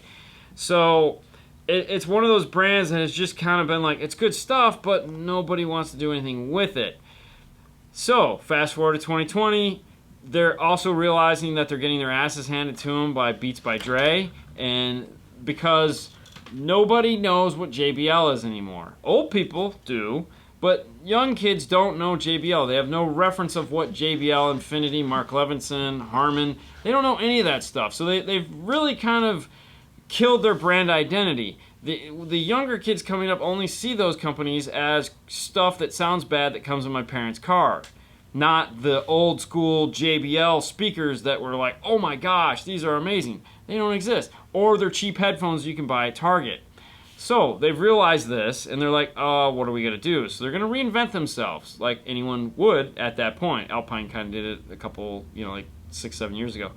So it's one of those brands that has just kind of been like, it's good stuff, but nobody wants to do anything with it. So, fast forward to 2020, they're also realizing that they're getting their asses handed to them by Beats by Dre, and because nobody knows what JBL is anymore. Old people do, but young kids don't know JBL. They have no reference of what JBL, Infinity, Mark Levinson, Harman, they don't know any of that stuff. So they've really kind of killed their brand identity. The younger kids coming up only see those companies as stuff that sounds bad that comes in my parents' car. Not the old school JBL speakers that were like, oh my gosh, these are amazing. They don't exist. Or they're cheap headphones you can buy at Target. So they've realized this, and they're like, oh, what are we going to do? So they're going to reinvent themselves like anyone would at that point. Alpine kind of did it a couple, like 6-7 years ago.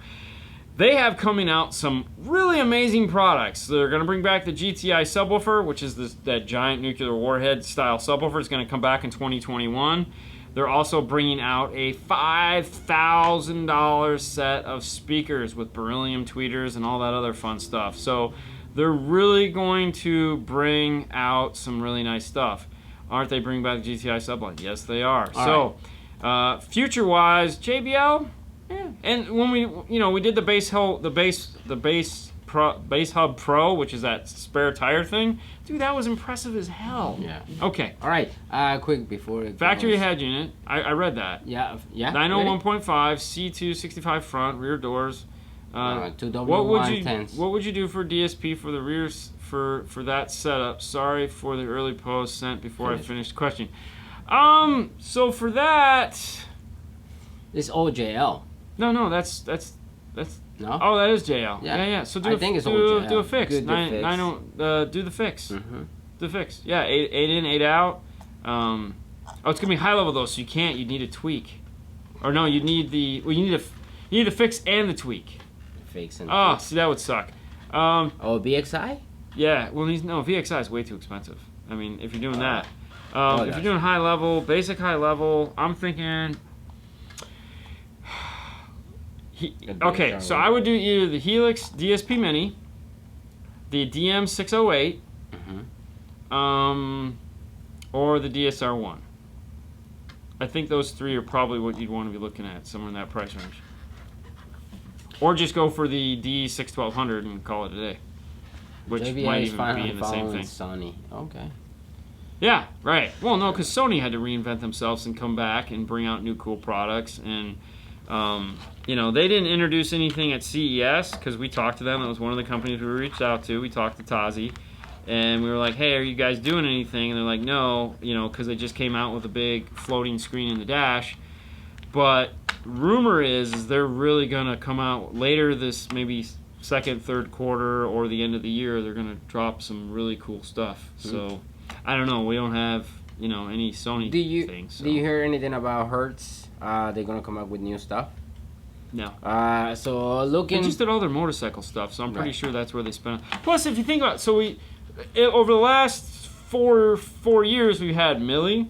They have coming out some really amazing products. They're going to bring back the GTI subwoofer, which is that giant nuclear warhead style subwoofer. It's going to come back in 2021. They're also bringing out a $5,000 set of speakers with beryllium tweeters and all that other fun stuff. So they're really going to bring out some really nice stuff. Aren't they bringing back the GTI subline? Yes, they are. All So, future-wise, JBL, yeah. And when we did the base hub Pro, which is that spare tire thing, dude, that was impressive as hell. Yeah. Okay. All right. Quick before it Factory goes. head unit. I read that. Yeah. 901.5 C2 65 front rear doors. 2W110s. What would you do for DSP for the rears for that setup? Sorry for the early post sent before I finished question. So for that, It's OJL. no, that's No. oh, that is JL. Yeah. So I think it's OJL. do a fix. Good fix. Do the fix. Mm-hmm. The fix. Yeah, 8 in, 8 out. It's gonna be high level though, so you need a tweak. Or no, you need the fix and the tweak. Fix and See, that would suck. VXI? Yeah, well, VXI is way too expensive. I mean, if you're doing that. If you're doing high level, basic high level, I'm thinking... Okay, so I would do either the Helix DSP Mini, the DM608, or the DSR1. I think those three are probably what you'd want to be looking at, somewhere in that price range. Or just go for the D61200 and call it a day, which JBL might is even be in the same following thing. Sony. Okay. Yeah, right. Well, no, because Sony had to reinvent themselves and come back and bring out new cool products. And, they didn't introduce anything at CES because we talked to them. That was one of the companies we reached out to. We talked to Tazi. And we were like, hey, are you guys doing anything? And they're like, no, because they just came out with a big floating screen in the dash. But rumor is they're really going to come out later this maybe second, third quarter or the end of the year. They're going to drop some really cool stuff. So, I don't know. We don't have, any Sony things. So. Do you hear anything about Hertz? They're going to come up with new stuff? No. So looking... They just did all their motorcycle stuff, so I'm pretty sure that's where they spent it. Plus, if you think about it, over the last four years, we've had Milli.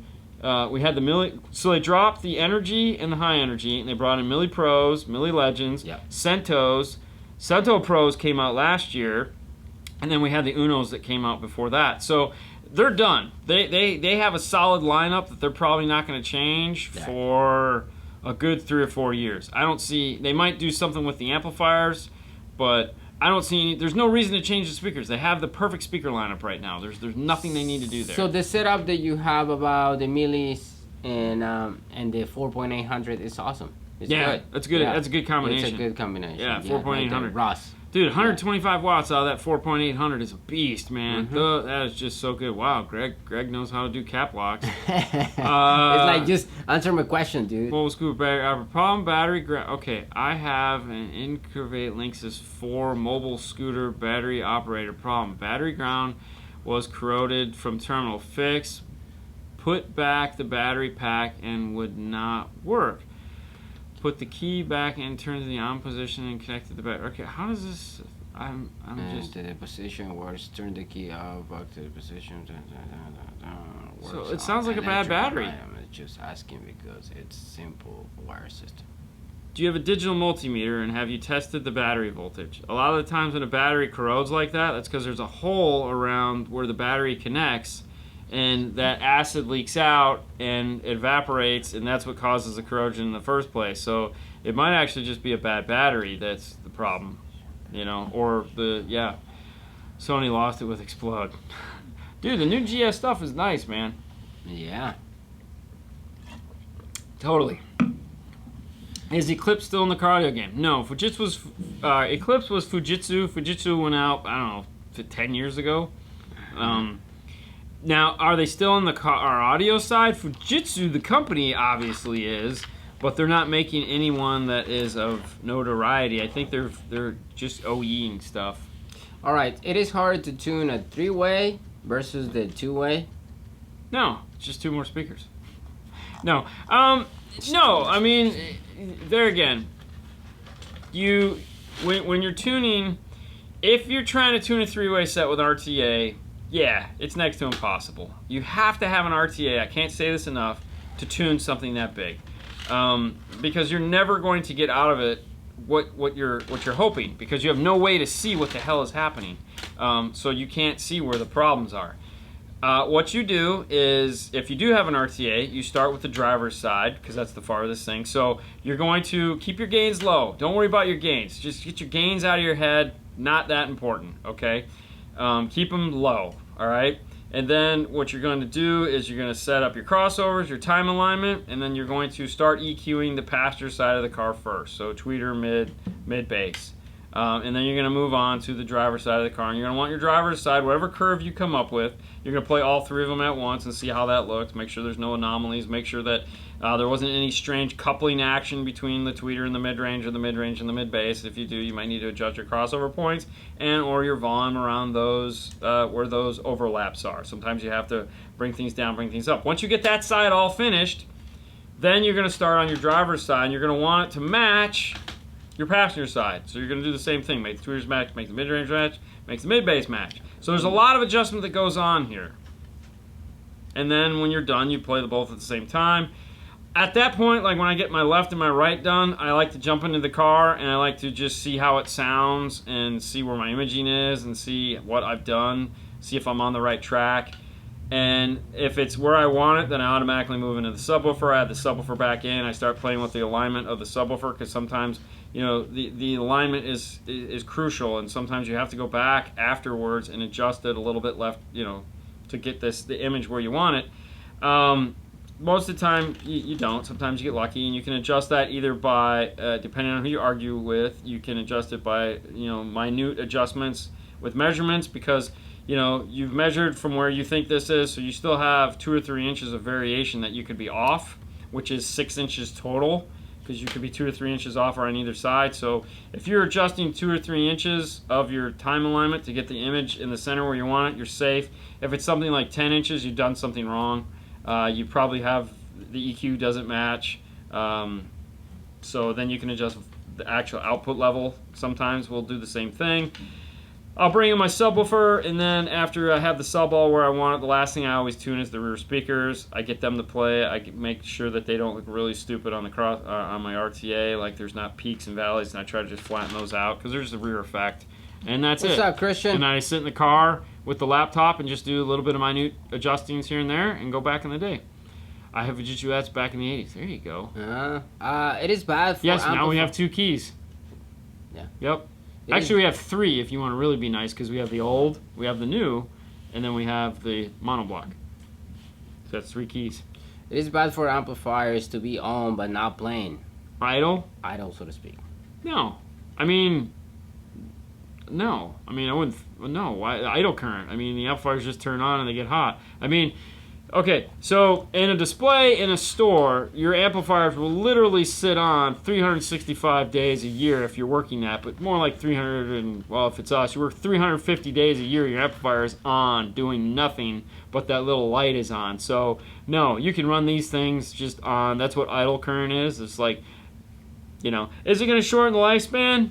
We had the Milli. So they dropped the Energy and the High Energy, and they brought in Milli Pros, Milli Legends, Centos. Cento Pros came out last year, and then we had the Unos that came out before that. So they're done. They have a solid lineup that they're probably not going to change for a good 3 or 4 years. I don't see... They might do something with the amplifiers, but... I don't see any... There's no reason to change the speakers. They have the perfect speaker lineup right now. There's nothing they need to do there. So the setup that you have about the Millis and the 4.800 is awesome. It's good. That's good. Yeah. That's a good combination. It's a good combination. Yeah, 4.800. Ross. Dude, 125 watts out of that 4.800 is a beast, man. That is just so good. Wow, Greg knows how to do cap locks. It's like, just answer my question, dude. Full scoop battery. I have a problem battery. Okay, I have an Incurvate Linksys 4 mobile scooter battery operator problem. Battery ground was corroded from terminal fix. Put back the battery pack and would not work. Put the key back and turn to the on position and connected the battery. Okay, how does this... I'm just... to the position works. Turn the key off, back to the position. So it sounds like a bad battery. I'm just asking because it's simple wire system. Do you have a digital multimeter and have you tested the battery voltage? A lot of the times when a battery corrodes like that, that's because there's a hole around where the battery connects, and that acid leaks out and evaporates, and that's what causes the corrosion in the first place. So it might actually just be a bad battery that's the problem, or Sony lost it with Explode. Dude, the new GS stuff is nice, man. Yeah. Totally. Is Eclipse still in the car audio game? No, Eclipse was Fujitsu. Fujitsu went out, I don't know, 10 years ago. Now, are they still on our audio side? Fujitsu, the company, obviously is, but they're not making anyone that is of notoriety. I think they're just OE-ing stuff. All right, it is hard to tune a 3-way versus the 2-way. No, it's just 2 more speakers. No, I mean, there again, when you're tuning, if you're trying to tune a 3-way set with RTA. Yeah, it's next to impossible. You have to have an RTA, I can't say this enough, to tune something that big. Because you're never going to get out of it what you're hoping, because you have no way to see what the hell is happening. So you can't see where the problems are. What you do is, if you do have an RTA, you start with the driver's side because that's the farthest thing. So you're going to keep your gains low. Don't worry about your gains. Just get your gains out of your head. Not that important, okay? Keep them low, all right? And then what you're going to do is you're going to set up your crossovers, your time alignment, and then you're going to start EQing the passenger side of the car first. So tweeter, mid, bass. And then you're going to move on to the driver's side of the car. And you're going to want your driver's side, whatever curve you come up with, you're going to play all three of them at once and see how that looks. Make sure there's no anomalies. Make sure that there wasn't any strange coupling action between the tweeter and the mid-range, or the mid-range and the mid-bass. If you do, you might need to adjust your crossover points and or your volume around those where those overlaps are. Sometimes you have to bring things down, bring things up. Once you get that side all finished, then you're going to start on your driver's side, and you're going to want it to match your passenger side. So you're going to do the same thing. Make the tweeters match, make the mid-range match, make the mid-bass match. So there's a lot of adjustment that goes on here. And then when you're done, you play the both at the same time. At that point, like when I get my left and my right done, I like to jump into the car and I like to just see how it sounds and see where my imaging is and see what I've done, see if I'm on the right track. And if it's where I want it, then I automatically move into the subwoofer. I add the subwoofer back in. I start playing with the alignment of the subwoofer because sometimes, you know, the alignment is crucial, and sometimes you have to go back afterwards and adjust it a little bit left, you know, to get the image where you want it. Most of the time, you don't. Sometimes you get lucky, and you can adjust that either by, depending on who you argue with, you can adjust it by, you know, minute adjustments with measurements because, you know, you've measured from where you think this is, so you still have 2 or 3 inches of variation that you could be off, which is 6 inches total, because you could be 2 or 3 inches off or on either side. So if you're adjusting 2 or 3 inches of your time alignment to get the image in the center where you want it, you're safe. If it's something like 10 inches, you've done something wrong. You probably have the EQ doesn't match. So then you can adjust the actual output level. Sometimes we'll do the same thing. I'll bring in my subwoofer, and then after I have the sub all where I want it, the last thing I always tune is the rear speakers. I get them to play. I make sure that they don't look really stupid on the on my RTA, like there's not peaks and valleys, and I try to just flatten those out because there's the rear effect. And that's What's up, Christian? And I sit in the car with the laptop and just do a little bit of minute adjustings here and there and go back in the day. I have Fujitsu that's back in the 80s. There you go. It is bad for now we have 2 keys. Yeah. Yep. Actually, we have 3 if you want to really be nice, because we have the old, we have the new, and then we have the monoblock. So that's 3 keys. It is bad for amplifiers to be on but not playing. Idle? Idle, so to speak. No. I mean, no. I mean, I wouldn't, no. Idle current. I mean, the amplifiers just turn on and they get hot. I mean, okay, so in a display in a store, your amplifiers will literally sit on 365 days a year if you're working that, but more like 300 and, well, if it's us, you work 350 days a year, your amplifier is on, doing nothing, but that little light is on. So, no, you can run these things just on, that's what idle current is. It's like, you know, is it going to shorten the lifespan?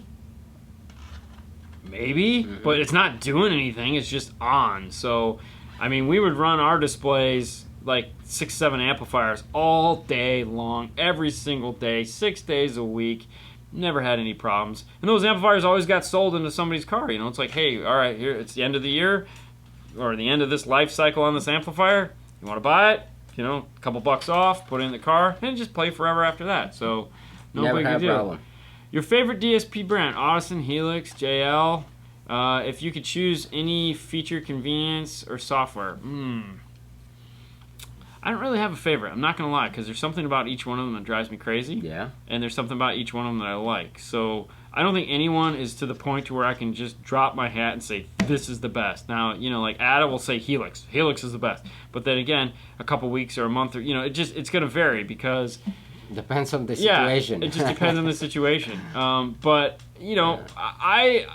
Maybe, but it's not doing anything, it's just on. So, I mean, we would run our displays like 6, 7 amplifiers all day long, every single day, 6 days a week. Never had any problems. And those amplifiers always got sold into somebody's car. You know, it's like, hey, all right, here, it's the end of the year or the end of this life cycle on this amplifier. You want to buy it? You know, a couple bucks off, put it in the car, and just play forever after that. So, no big deal. Problem. Your favorite DSP brand? Audison, Helix, JL. If you could choose any feature, convenience, or software, I don't really have a favorite. I'm not going to lie, because there's something about each one of them that drives me crazy. Yeah. And there's something about each one of them that I like. So I don't think anyone is to the point to where I can just drop my hat and say, this is the best. Now, you know, like Ada will say Helix. Helix is the best. But then again, a couple weeks or a month, or, you know, it's going to vary because... Depends on the situation. Yeah, it just depends on the situation. But, you know,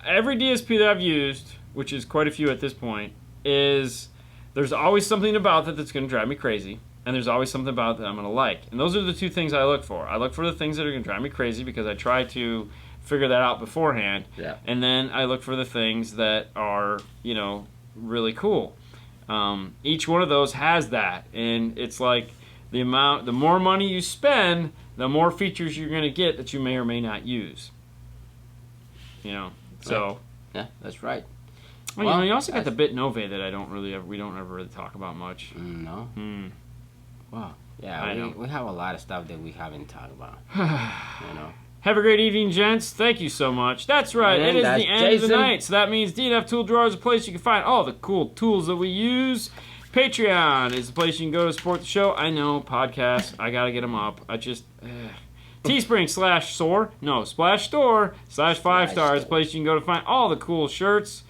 every DSP that I've used, which is quite a few at this point, is there's always something about that that's going to drive me crazy, and there's always something about it that I'm going to like. And those are the 2 things I look for. I look for the things that are going to drive me crazy because I try to figure that out beforehand. Yeah. And then I look for the things that are, you know, really cool. Each one of those has that, and it's like... the more money you spend, the more features you're going to get that you may or may not use. You know, so... Yeah, that's right. Well, you know, you also got the Bit Nove that we don't ever really talk about much. No. Wow. Yeah, I know. we have a lot of stuff that we haven't talked about. You know. Have a great evening, gents. Thank you so much. That's right. It is the end of the night, so that means DNF Tool Drawer is a place you can find all the cool tools that we use. Patreon is the place you can go to support the show. I know, podcasts. I gotta get them up. Teespring Splash Store /5 stars, the place you can go to find all the cool shirts,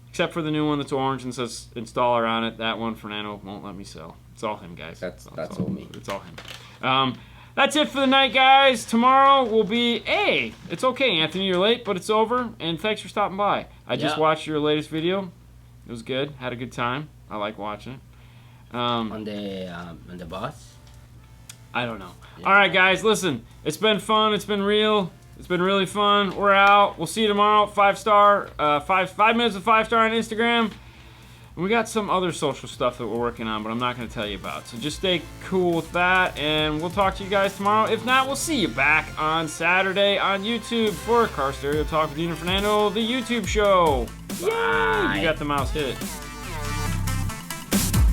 except for the new one that's orange and says installer on it. That one Fernando won't let me sell. It's all him, guys. That's all me. It's all him. That's it for the night, guys. Tomorrow will be it's okay, Anthony, you're late, but it's over, and thanks for stopping by. I just watched your latest video. It was good. Had a good time. I like watching it. On the bus? I don't know. Yeah. All right, guys, listen. It's been fun. It's been real. It's been really fun. We're out. We'll see you tomorrow. 5-star. 5 minutes of 5-star on Instagram. And we got some other social stuff that we're working on, but I'm not going to tell you about. So just stay cool with that, and we'll talk to you guys tomorrow. If not, we'll see you back on Saturday on YouTube for Car Stereo Talk with Dean and Fernando, the YouTube show. Bye. Yay! You got the mouse. Hit it.